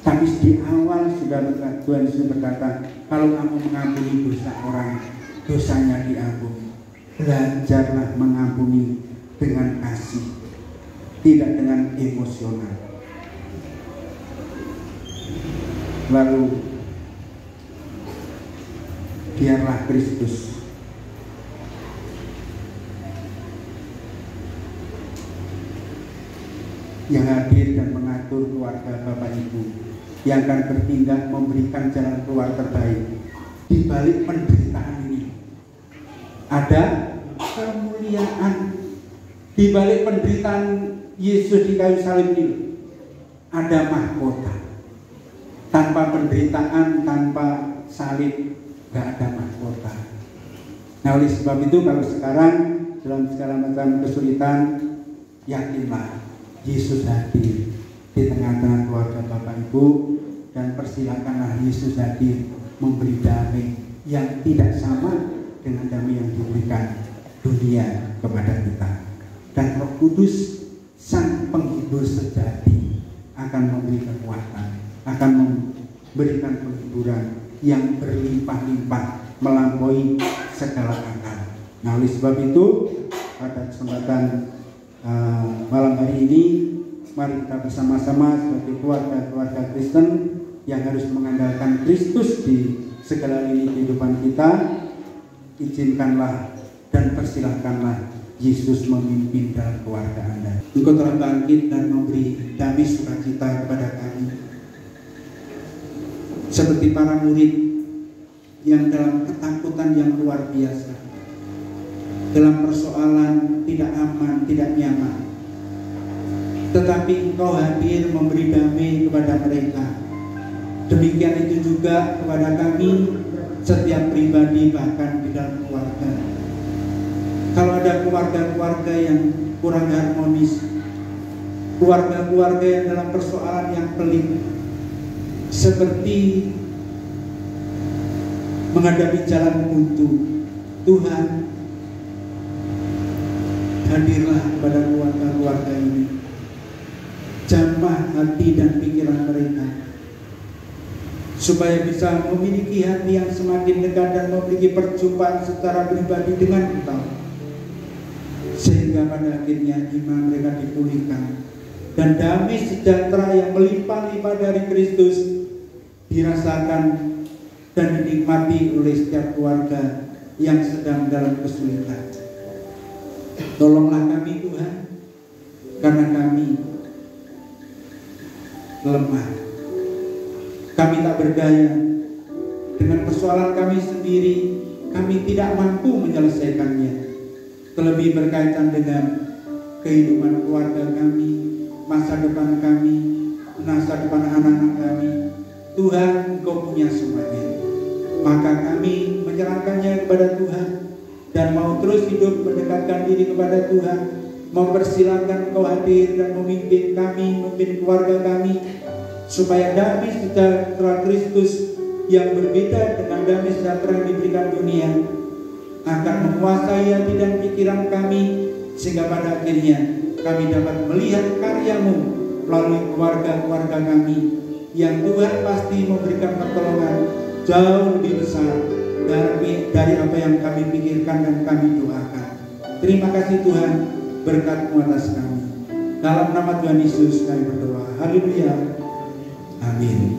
Tapi di awal sudah Tuhan sudah berkata, kalau kamu mengampuni dosa orang, dosanya diampuni. Belajarlah mengampuni dengan kasih, tidak dengan emosional. Lalu biarlah Kristus yang hadir dan mengatur keluarga Bapak Ibu, yang akan bertindak memberikan jalan keluar terbaik. Di balik penderitaan ini ada kemuliaan. Di balik penderitaan Yesus di kayu salib ini ada mahkota. Tanpa penderitaan, tanpa salib, gak ada mahkota. Nah, oleh sebab itu kalau sekarang dalam segala macam kesulitan, yakinlah Yesus hadir di tengah-tengah keluarga Bapak Ibu, dan persilakanlah Yesus hadir memberi damai yang tidak sama dengan damai yang diberikan dunia kepada kita. Dan Roh Kudus, Sang Penghibur sejati, akan memberi kekuatan, akan memberikan penghiburan yang berlimpah-limpah melampaui segala akal. Nah, oleh sebab itu pada kesempatan malam hari ini, mari kita bersama-sama sebagai keluarga Kristen yang harus mengandalkan Kristus di segala lini kehidupan kita. Izinkanlah dan persilahkanlah Yesus memimpin dalam keluarga Anda. Engkau telah bangkit dan memberi damai sukacita kepada kami. Seperti para murid yang dalam ketakutan yang luar biasa, dalam persoalan tidak aman, tidak nyaman, tetapi Engkau hadir memberi damai kepada mereka. Demikian itu juga kepada kami, setiap pribadi, bahkan di dalam keluarga. Kalau ada keluarga-keluarga yang kurang harmonis, keluarga-keluarga yang dalam persoalan yang pelik, seperti menghadapi jalan buntu, Tuhan hadirlah kepada keluarga-keluarga ini. Jamah hati dan pikiran mereka, supaya bisa memiliki hati yang semakin dekat dan memiliki perjumpaan secara pribadi dengan Engkau, sehingga pada akhirnya iman mereka dipulihkan dan damai sejahtera yang melimpah-limpah dari Kristus dirasakan dan dinikmati oleh setiap keluarga yang sedang dalam kesulitan. Tolonglah kami Tuhan, karena kami lemah, kami tak berdaya. Dengan persoalan kami sendiri, kami tidak mampu menyelesaikannya. Terlebih berkaitan dengan kehidupan keluarga kami, masa depan kami, masa depan anak-anak kami. Tuhan, Engkau punya semuanya. Maka kami menyerahkannya kepada Tuhan dan mau terus hidup mendekatkan diri kepada Tuhan, mempersilahkan Engkau hadir dan memimpin kami, memimpin keluarga kami, supaya damai sejahtera Kristus yang berbeda dengan damai sejahtera yang diberikan dunia akan menguasai hati dan pikiran kami, sehingga pada akhirnya kami dapat melihat karya-Mu melalui keluarga-keluarga kami, yang Tuhan pasti memberikan pertolongan jauh lebih besar dari apa yang kami pikirkan dan kami doakan. Terima kasih Tuhan, berkat-Mu atas kami. Dalam nama Tuhan Yesus kami berdoa. Haleluya. Amin.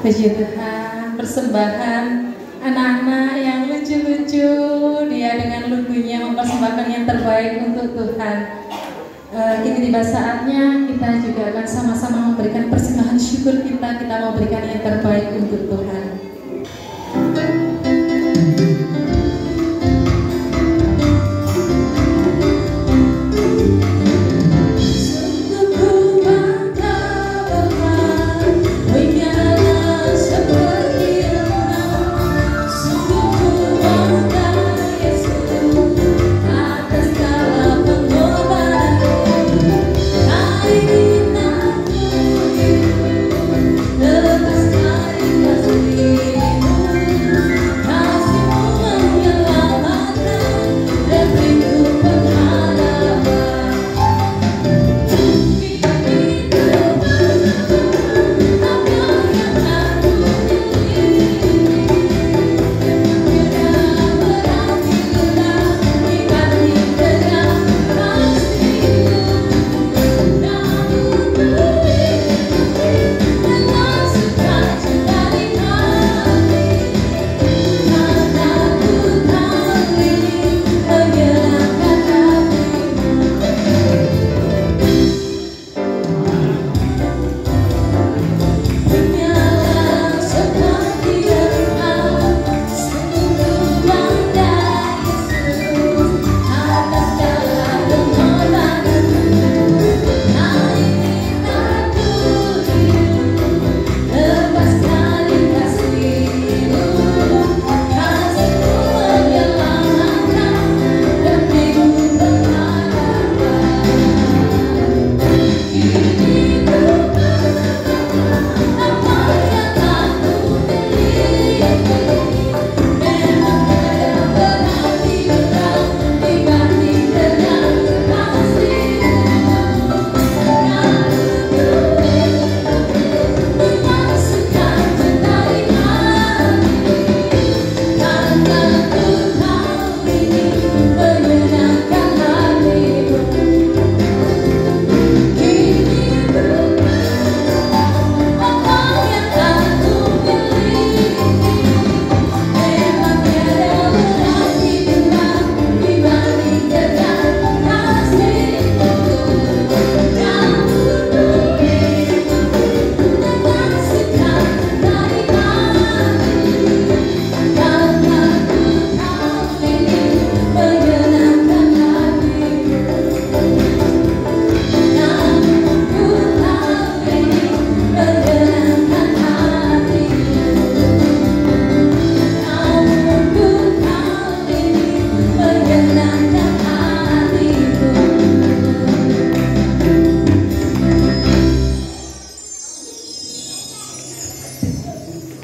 Puji Tuhan, persembahan anak-anak yang lucu-lucu, dia dengan lugunya mempersembahkan yang terbaik untuk Tuhan. Kini tiba saatnya kita juga akan sama-sama memberikan persembahan syukur kita. Kita mau berikan yang terbaik untuk Tuhan.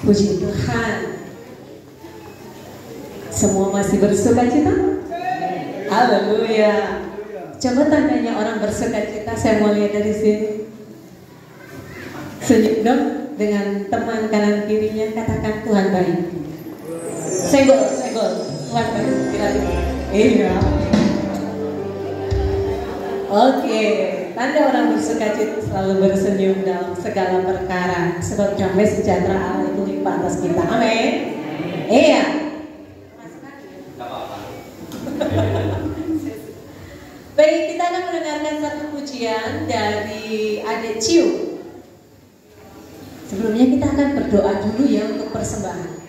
Puji Tuhan. Semua masih bersuka cita? Haleluya. Coba tandanya orang bersuka cita, saya mau lihat dari sini. Senyum dong dengan teman kanan kirinya, katakan Tuhan baik. Senggol, Tuhan baik. Iya. Oke, tanda orang bersuka cita selalu bersenyum dalam segala perkara, sebab damai sejahtera Allah itu limpah atas kita. Amin. Iya. Baik, kita akan mendengarkan satu pujian dari Adik Ciu. Sebelumnya kita akan berdoa dulu ya untuk persembahan.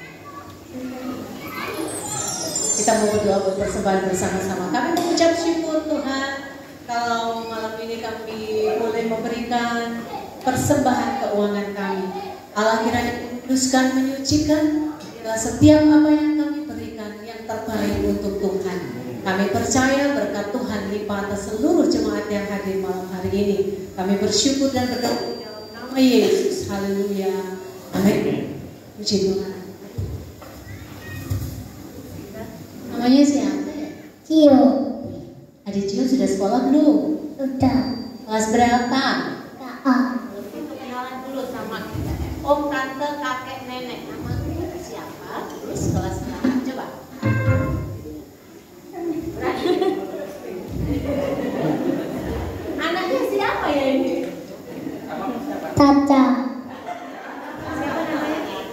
Kita mau berdoa buat persembahan bersama-sama. Kami mengucap syukur Tuhan kalau malam ini kami boleh memberikan persembahan keuangan kami. Allah kiranya kuduskan, menyucikan setiap apa yang kami berikan yang terbaik untuk Tuhan. Kami percaya berkat Tuhan limpah atas seluruh jemaat yang hadir malam hari ini. Kami bersyukur dan berdoa dalam nama Yesus. Haleluya. Amin. Puji Tuhan. Namanya siapa ya? Cio. Adik Cio sudah sekolah belum? Udah. Kelas berapa? KA. Kenalan dulu sama kita. Om, tante, kakek, nenek. Nama kita siapa? Terus kelas berapa? Coba. Anaknya siapa ya ini? Caca. Siapa namanya?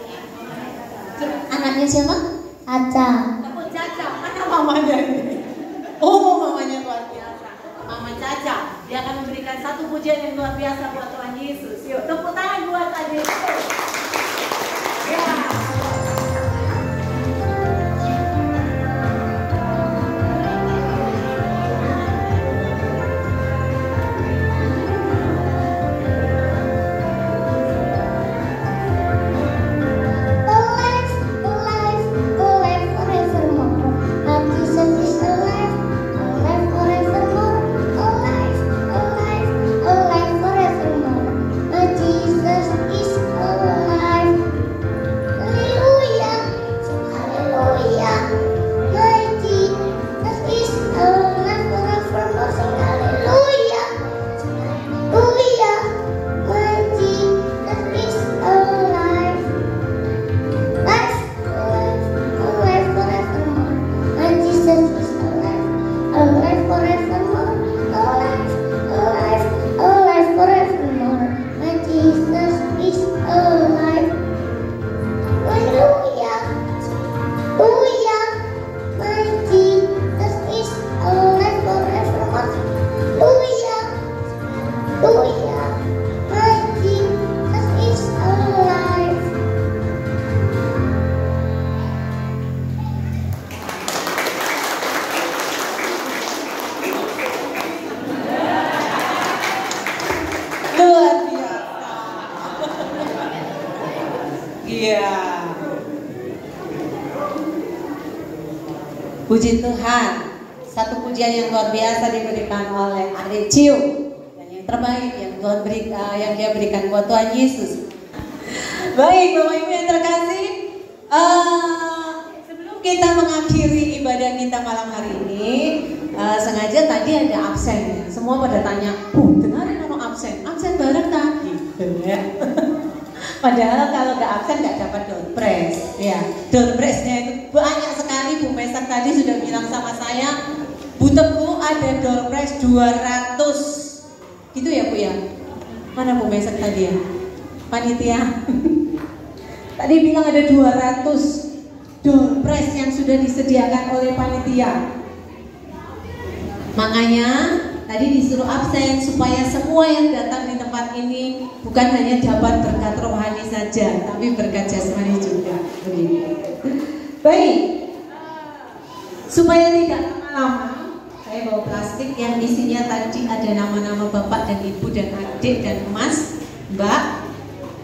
Anaknya siapa? Caca. Aku Caca. Mana mamanya ini? Oh, satu pujian yang luar biasa buat Tuhan Yesus. Yuk, tepuk tangan buat adik. Ya. Puji Tuhan, satu pujian yang luar biasa diberikan oleh Adik Ciu, dan yang terbaik yang Tuhan yang Dia berikan buat Tuhan Yesus. Baik, Bapak Ibu yang terkasih, sebelum kita mengakhiri ibadah kita malam hari ini, sengaja tadi ada absen ya. Semua pada tanya, dengarin orang absen bareng tadi, ya. Padahal kalau nggak absen nggak dapat door prize, ya. Door prize-nya itu banyak sekali. Bu Mesak tadi sudah bilang sama saya, Bu Teguh ada door prize 200, gitu ya Bu ya? Mana Bu Mesak tadi ya? Panitia. Tadi bilang ada 200 door prize yang sudah disediakan oleh panitia. Makanya tadi disuruh absen supaya semua yang datang di tempat ini bukan hanya dapat berkat rohani saja, tapi berkat jasmani juga. Baik, supaya tidak lama-lama, saya bawa plastik yang isinya tadi ada nama-nama bapak dan ibu dan adik dan mas, mbak.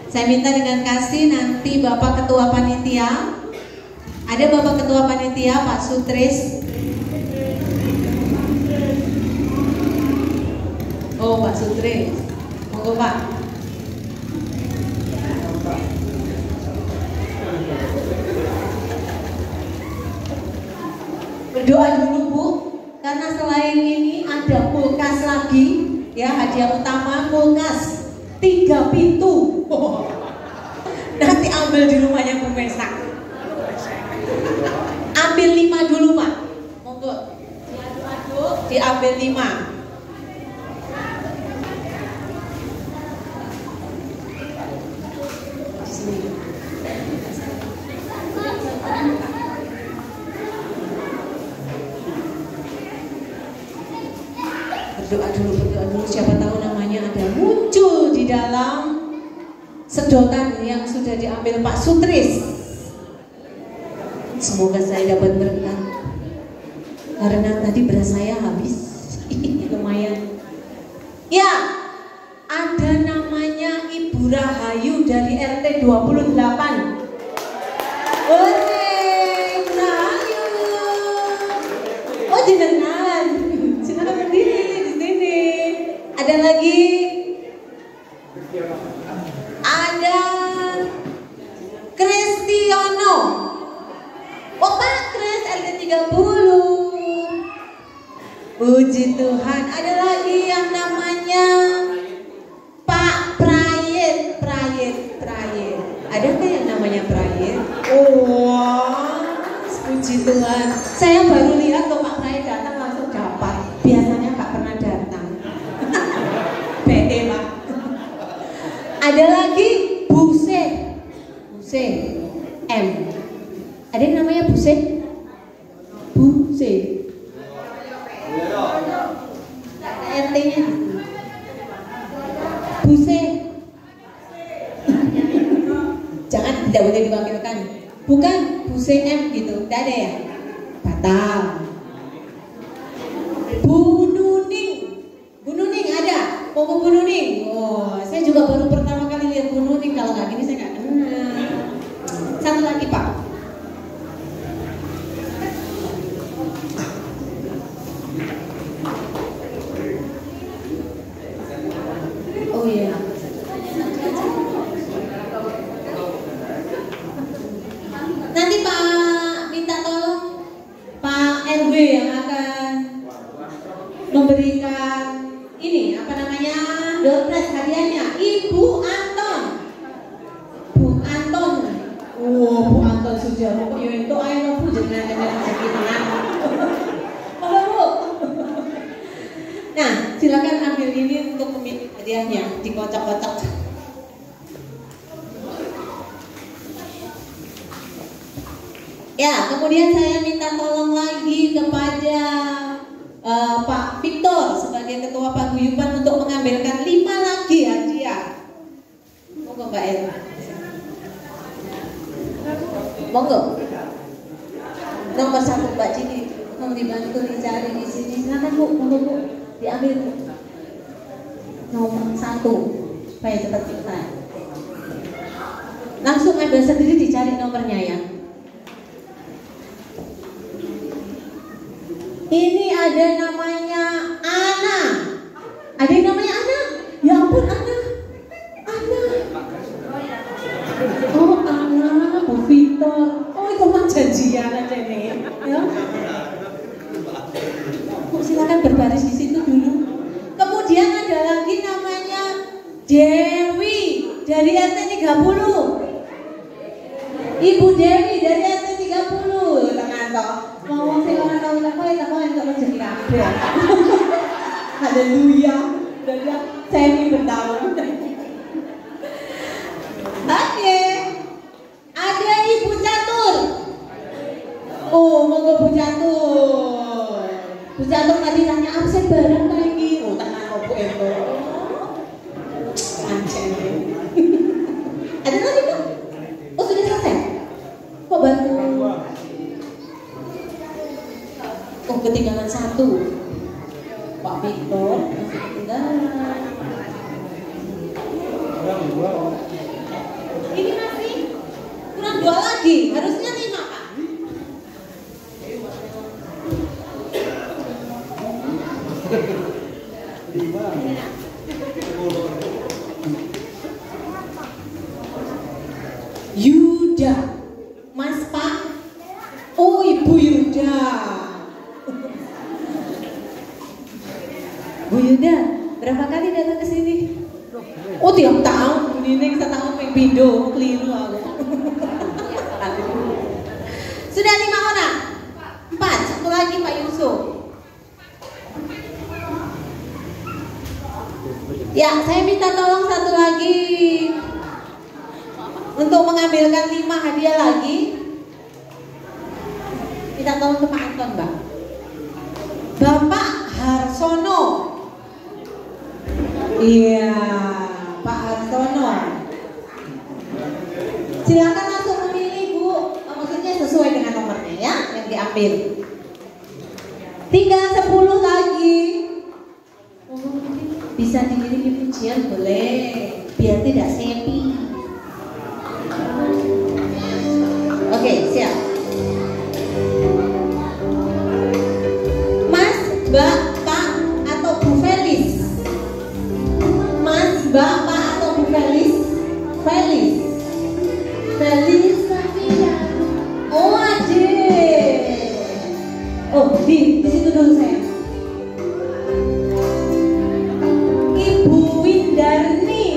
Saya minta dengan kasih nanti bapak ketua panitia, ada bapak ketua panitia Pak Sutris. Oh, Pak Sutris, monggo Pak. Berdoa dulu Bu, karena selain ini ada kulkas lagi, ya hadiah utama kulkas 3 pintu. Nanti ambil di rumahnya Bu Mesak. Ambil 5 dulu Pak, monggo. Diaduk-aduk, diambil 5. Berdoa dulu, siapa tahu namanya ada muncul di dalam sedotan yang sudah diambil Pak Sutris. Semoga saya dapat berkat, karena tadi beras saya habis. Lumayan. Ya, ada namanya Ibu Rahayu dari RT 28. Ibu Rahayu. Oh, jenengan. Silakan berdiri di sini. Ada lagi. Ada Kristiono. Oh Pak Kris RT 30. Puji Tuhan. Ada lagi yang namanya Pak Prayet. Adakah yang namanya Prayet? Oh, puji Tuhan. Saya baru lihat kok Pak Prayet datang langsung dapat. Biasanya nggak pernah datang. Pak. Ada lagi Buse M. Ada yang namanya Buse? RT-nya Buse. Jangan, tidak boleh diwakilkan. Bukan Buse M gitu, tidak ada ya? Batal. Bu Nuning. Bu Nuning ada? Mau Bu Nuning? Oh, saya juga baru pertama kali lihat Bu Nuning. Kalau nggak gini saya nggak kenal. Satu lagi Pak. Oh iya. Nanti Pak minta tolong Pak RW yang akan memberikan ini apa namanya doorpress hadiahnya. Ibu Anton. Bu Anton. Oh, Bu Anton sudah mau yo itu ayo Bu jangan sakitan. Halo Bu. Nah, silakan ambil ini untuk memilih hadiahnya, dikocok-kocok. Ya, kemudian saya minta tolong lagi kepada Pak Victor sebagai Ketua Paguyuban untuk mengambilkan 5 lagi hadiah. Monggo Mbak El. Monggo. Nomor 1 Mbak Cini, mau dibantu dicari di sini. Silakan Bu, monggo Bu, diambil Bu. Nomor 1 supaya cepat selesai. Langsung ambil sendiri, dicari nomornya ya. Ini ada namanya Ana. Ada yang namanya Ana? Ya ampun Ana. Ana. Oh Ana, Bu Victor. Oh itu mah janjian aja nih. Ya. Bu silakan berbaris di situ dulu. Kemudian ada lagi namanya Dewi dari RT 30. Ibu Dewi dari RT 30. Tenang toh. Mau silakan tahu yang rezeki kabeh. Haleluya. Dan ya semi bertahun. Oke. Ada Ibu Catur. Oh, monggo Bu Catur. Bu Catur tadi tanya absen bareng kayak gini. Oh, tenang Bu itu. Anjir. Ada lagi Bu? Oh, sudah selesai. Kok baru? Oh, ketinggalan 1. Pak Victor masih ketinggalan. Ini masih kurang 2 lagi. Harusnya 5 Pak. Yuda. Mas Pak. Oh, Ibu Yuda. Bu Yuda, berapa kali datang ke sini? Oh, tiap tahun. Ini setahun pingpindo, keliru aku. Sudah 5 orang. 4, satu lagi Pak Yusuf. Ya, saya minta tolong satu lagi untuk mengambilkan 5 hadiah lagi. Minta tolong ke Pak Anton, Mbak. Bapak Harsono. Iya, Pak Harsono. Silakan langsung memilih Bu. Maksudnya sesuai dengan nomornya ya yang diambil. Tinggal 10 lagi. Bisa dikirimi pujian boleh, biar tidak sepi. Oke, siap. Mas, Mbak, Pak, atau Bu Felis? Mas, Mbak, Pak, atau Bu Felis? Felis. Felis Safira. Oh, adik. Oh, di situ dulu saya. Ibu Windarni.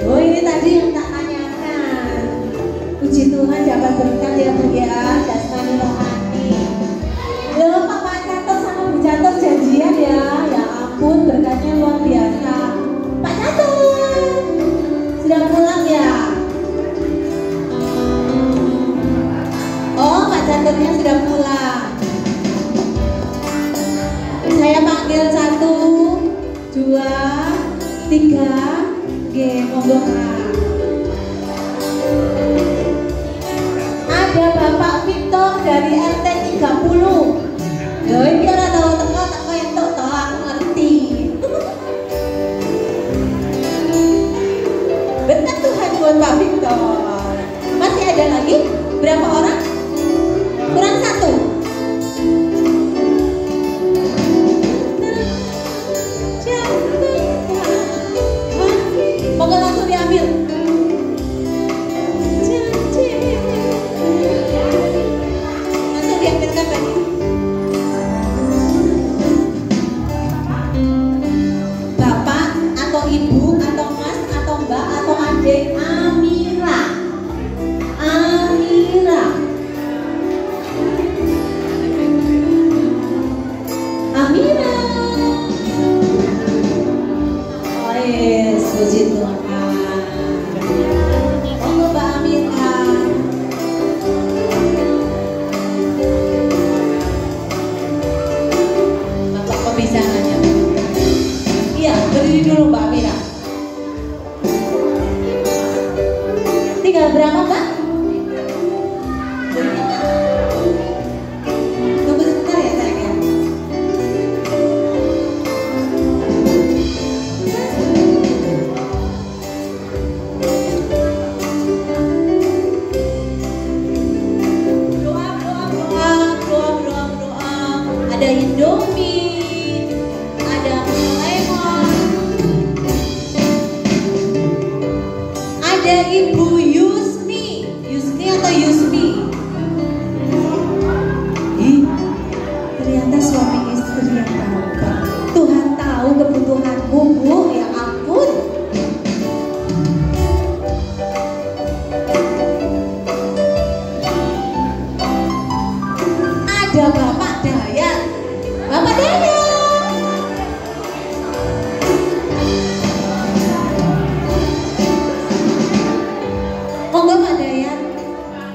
Oh, ini tadi yang tak tanyakan. Puji Tuhan dapat berkat ya Bu ya, jasmani rohani. Loh, Pak Catur sama Bu Catur janjian ya. Ya ampun, berkatnya luar biasa. Pak Catur sudah pulang ya? Oh, Pak Caturnya sudah pulang. Saya panggil 1, 2, 3G, monggo Kak. Ada Bapak Victor dari RT 30. Loh, ini orang tahu teko entuk toh, aku ngerti. Benar Tuhan buat Pak Victor. Masih ada lagi? Berapa orang? Kurang 1. Moga langsung diambil. Langsung diambilkan tadi. Bapak atau ibu atau mas atau mbak atau adik Amira. Amira. Amira. Oh yes, puji Tuhan. Monggo Mbak Amira. Bapak pembicaranya. Iya, berdiri dulu Mbak Amira. Tinggal berapa Mbak? Tunggu sebentar ya sayang. Doa. Ada Indomie, ada lemon, ada Ibu Yusni atau Yusmi. Ih, ternyata suami istri yang tahu. Tuhan tahu kebutuhanmu, Bu. Ya ampun. Ada Bapak Dayat. Bapak Dayat. Monggo Pak Dayat.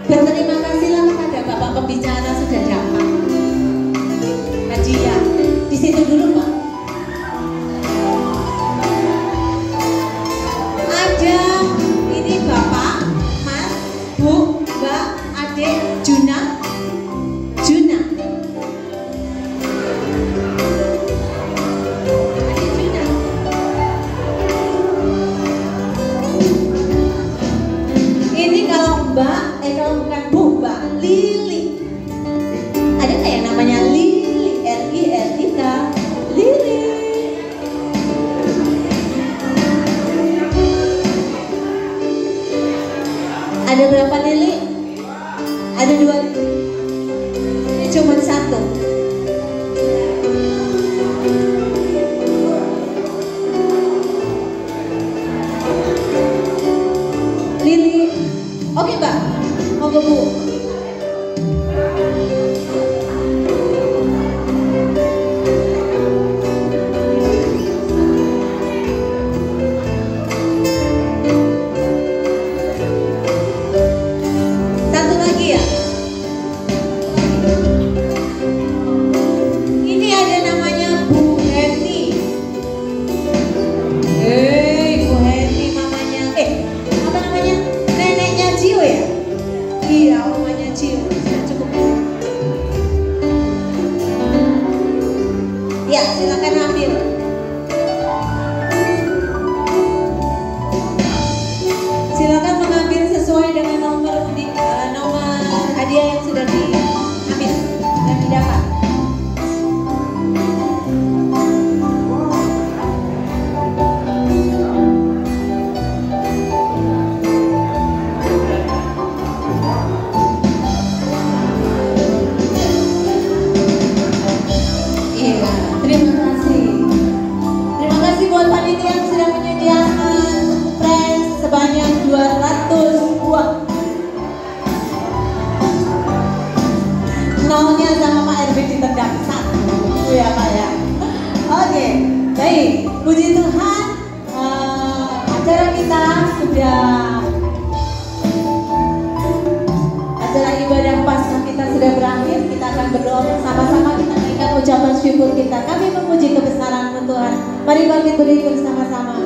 Berterima kasihlah kepada Bapak pembicara sudah dapat hadiah. Di situ dulu Pak. Ada ini Bapak, Mas, Bu, Mbak, Adik, Juna. Ini kalau Mbak, kalau bukan Bu, Mbak Lili. Ada nggak yang namanya Lili? L-I-L-I-K. Lili. Ada berapa Lili? Ada 2. Ini cuma 1. Lili. Oke Mbak, monggo Bu. Satu lagi ya. Ini ada namanya Bu Heni. Bu Heni mamanya. Apa namanya? Neneknya Cio ya? Iya, omanya Cio. Cukup. Ya, silakan ambil. Silakan mengambil sesuai dengan nomor hadiah yang sudah diambil dan didapat. Iya, terima kasih. Terima kasih buat panitia yang sudah menyediakan surprise sebanyak 200 buah. Nolnya sama Pak RB ditendang 1 ya Pak ya. Oke, baik. Puji Tuhan, acara kita sudah, acara ibadah Paskah kita sudah berakhir. Kita akan berdoa bersama-sama, kita naikkan ucapan syukur kita. Kami memuji kebesaran Tuhan. Mari bangkit berdiri bersama-sama.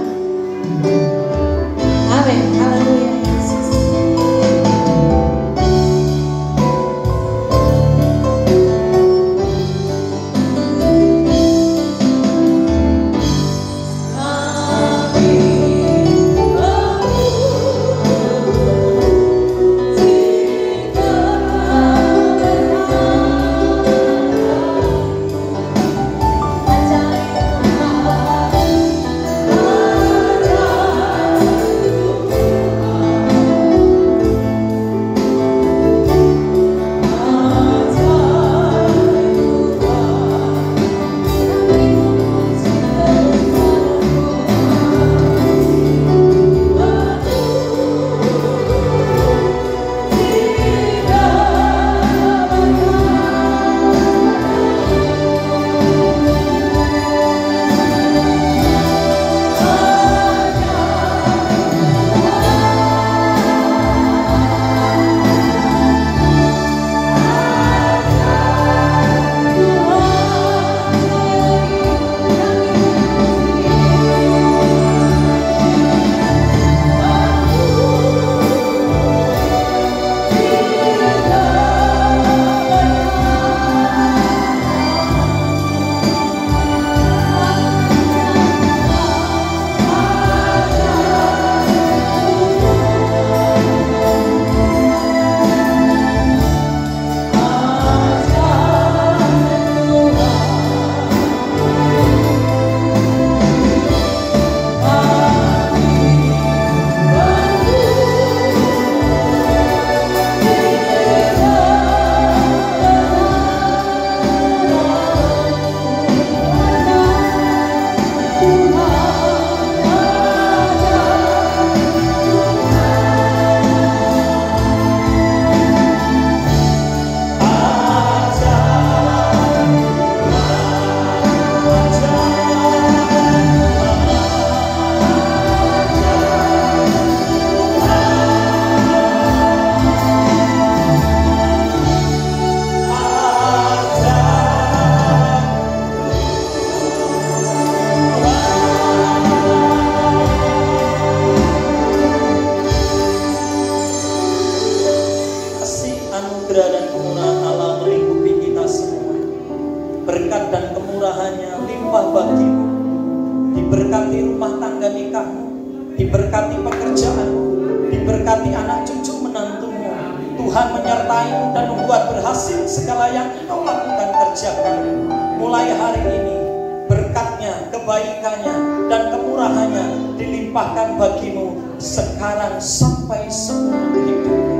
diberkati rumah tangga nikahmu, diberkati pekerjaanmu, diberkati anak cucu menantumu. Tuhan menyertaimu dan membuat berhasil segala yang engkau lakukan kerjakan. Mulai hari ini berkatnya, kebaikannya, dan kemurahannya dilimpahkan bagimu sekarang sampai seumur hidupmu.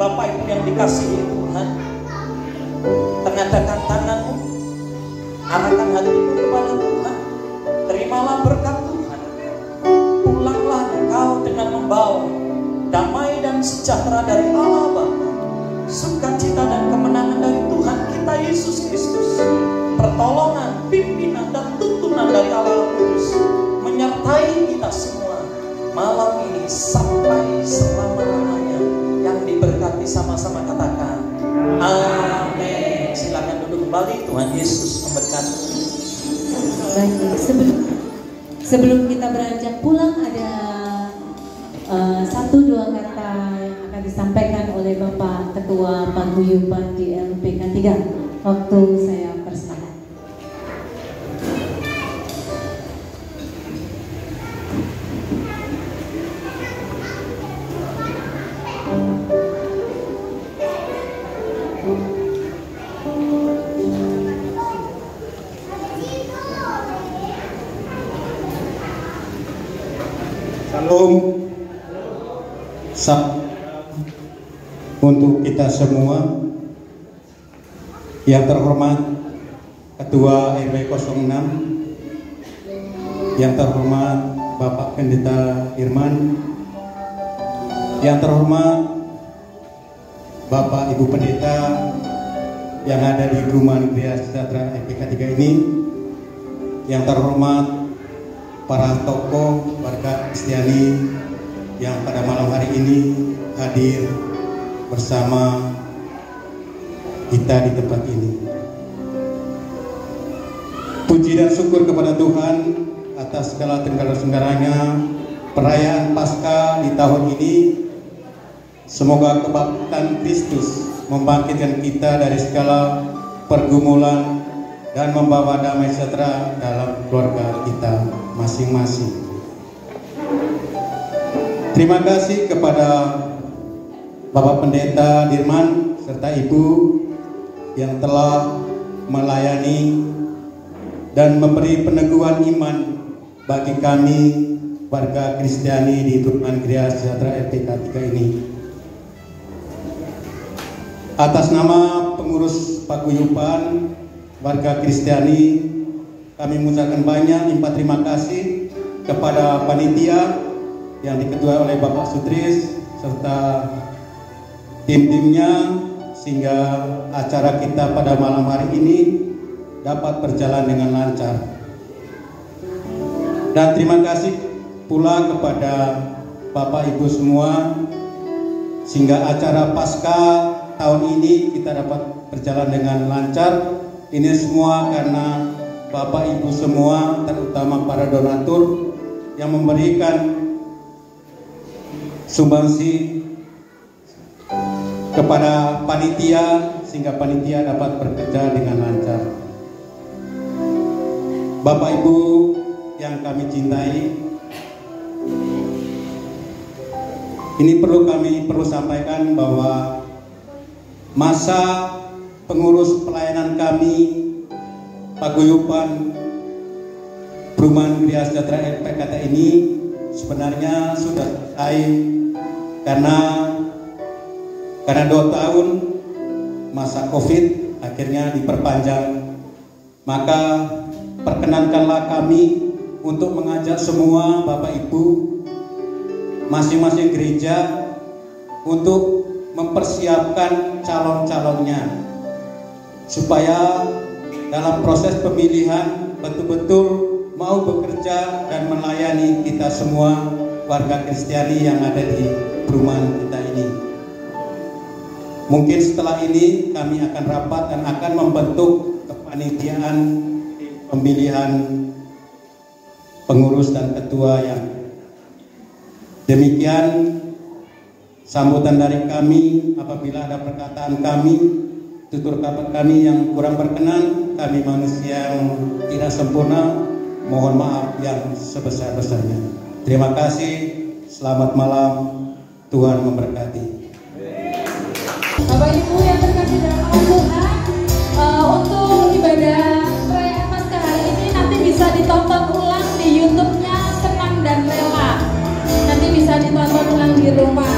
Bapak Ibu yang dikasihi Tuhan, tengadahkan tanganmu, arahkan hatimu kepada Tuhan. Terimalah berkat Tuhan. Pulanglah engkau dengan membawa damai dan sejahtera dari Allah Bapa, sukacita dan kemenangan dari Tuhan kita Yesus Kristus, pertolongan, pimpinan dan tuntunan dari Allah Kudus menyertai kita semua malam ini sampai selama-lamanya. Yang diberkati sama-sama katakan amin. Silakan duduk kembali. Tuhan Yesus memberkati. Baik, sebelum kita beranjak pulang, ada 1-2 kata yang akan disampaikan oleh Bapak Ketua Paguyuban di LPK 3. Waktu saya persilakan. Salam untuk kita semua. Yang terhormat Ketua RW 06, yang terhormat Bapak Pendeta Irman, yang terhormat Bapak Ibu Pendeta yang ada di Perumahan Gria Sejahtera LPK 3 ini, yang terhormat para tokoh warga Kristiani yang pada malam hari ini hadir bersama kita di tempat ini. Puji dan syukur kepada Tuhan atas segala segala-galanya perayaan Paskah di tahun ini. Semoga kebangkitan Kristus membangkitkan kita dari segala pergumulan dan membawa damai sejahtera dalam keluarga kita masing-masing. Terima kasih kepada Bapak Pendeta Dirman serta Ibu yang telah melayani dan memberi peneguhan iman bagi kami warga Kristiani di Perumahan Gria Sejahtera LPK 3 ini. Atas nama pengurus paguyuban warga Kristiani, kami mengucapkan banyak limpah terima kasih kepada panitia yang diketuai oleh Bapak Sutris serta tim-timnya, sehingga acara kita pada malam hari ini dapat berjalan dengan lancar. Dan terima kasih pula kepada Bapak Ibu semua, sehingga acara Paskah tahun ini kita dapat berjalan dengan lancar. Ini semua karena Bapak Ibu semua, terutama para donatur yang memberikan sumbangsi kepada panitia sehingga panitia dapat bekerja dengan lancar. Bapak Ibu yang kami cintai, ini kami perlu sampaikan bahwa masa pengurus pelayanan kami paguyuban Perumahan Gria Sejahtera LPK ini sebenarnya sudah selesai karena 2 tahun masa COVID akhirnya diperpanjang. Maka perkenankanlah kami untuk mengajak semua Bapak Ibu masing-masing gereja untuk mempersiapkan calon-calonnya supaya dalam proses pemilihan betul-betul mau bekerja dan melayani kita semua warga Kristiani yang ada di perumahan kita ini. Mungkin setelah ini kami akan rapat dan akan membentuk kepanitiaan pemilihan pengurus dan ketua yang demikian sambutan dari kami. Apabila ada perkataan kami, tutur kata kami yang kurang berkenan, kami manusia yang tidak sempurna, mohon maaf yang sebesar-besarnya. Terima kasih, selamat malam, Tuhan memberkati. Bapak Ibu yang terkasih dalam nama Tuhan, untuk ibadah perayaan Paskah hari ini nanti bisa ditonton ulang di YouTube-nya Senang dan Rela. Nanti bisa ditonton ulang di rumah.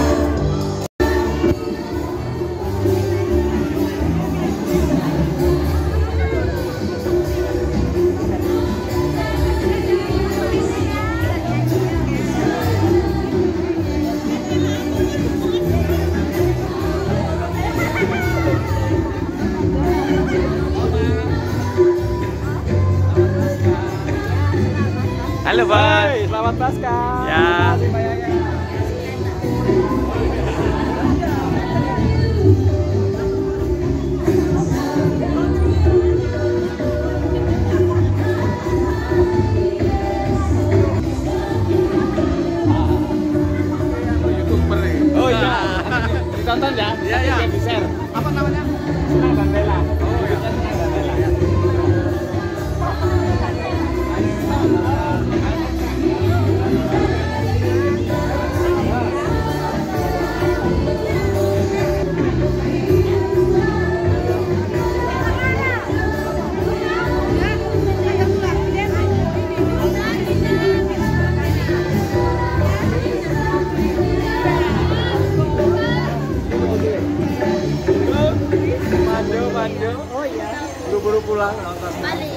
Halo Pak. Selamat Paskah. Ya. Terima kasih Pak Yaya. Oh iya. Ditonton ya? Iya, iya. Di share. Apa namanya? Senang dan Rela. Oh iya. Senang dan Rela. Maju. Oh iya. Buru-buru pulang nonton. Balik.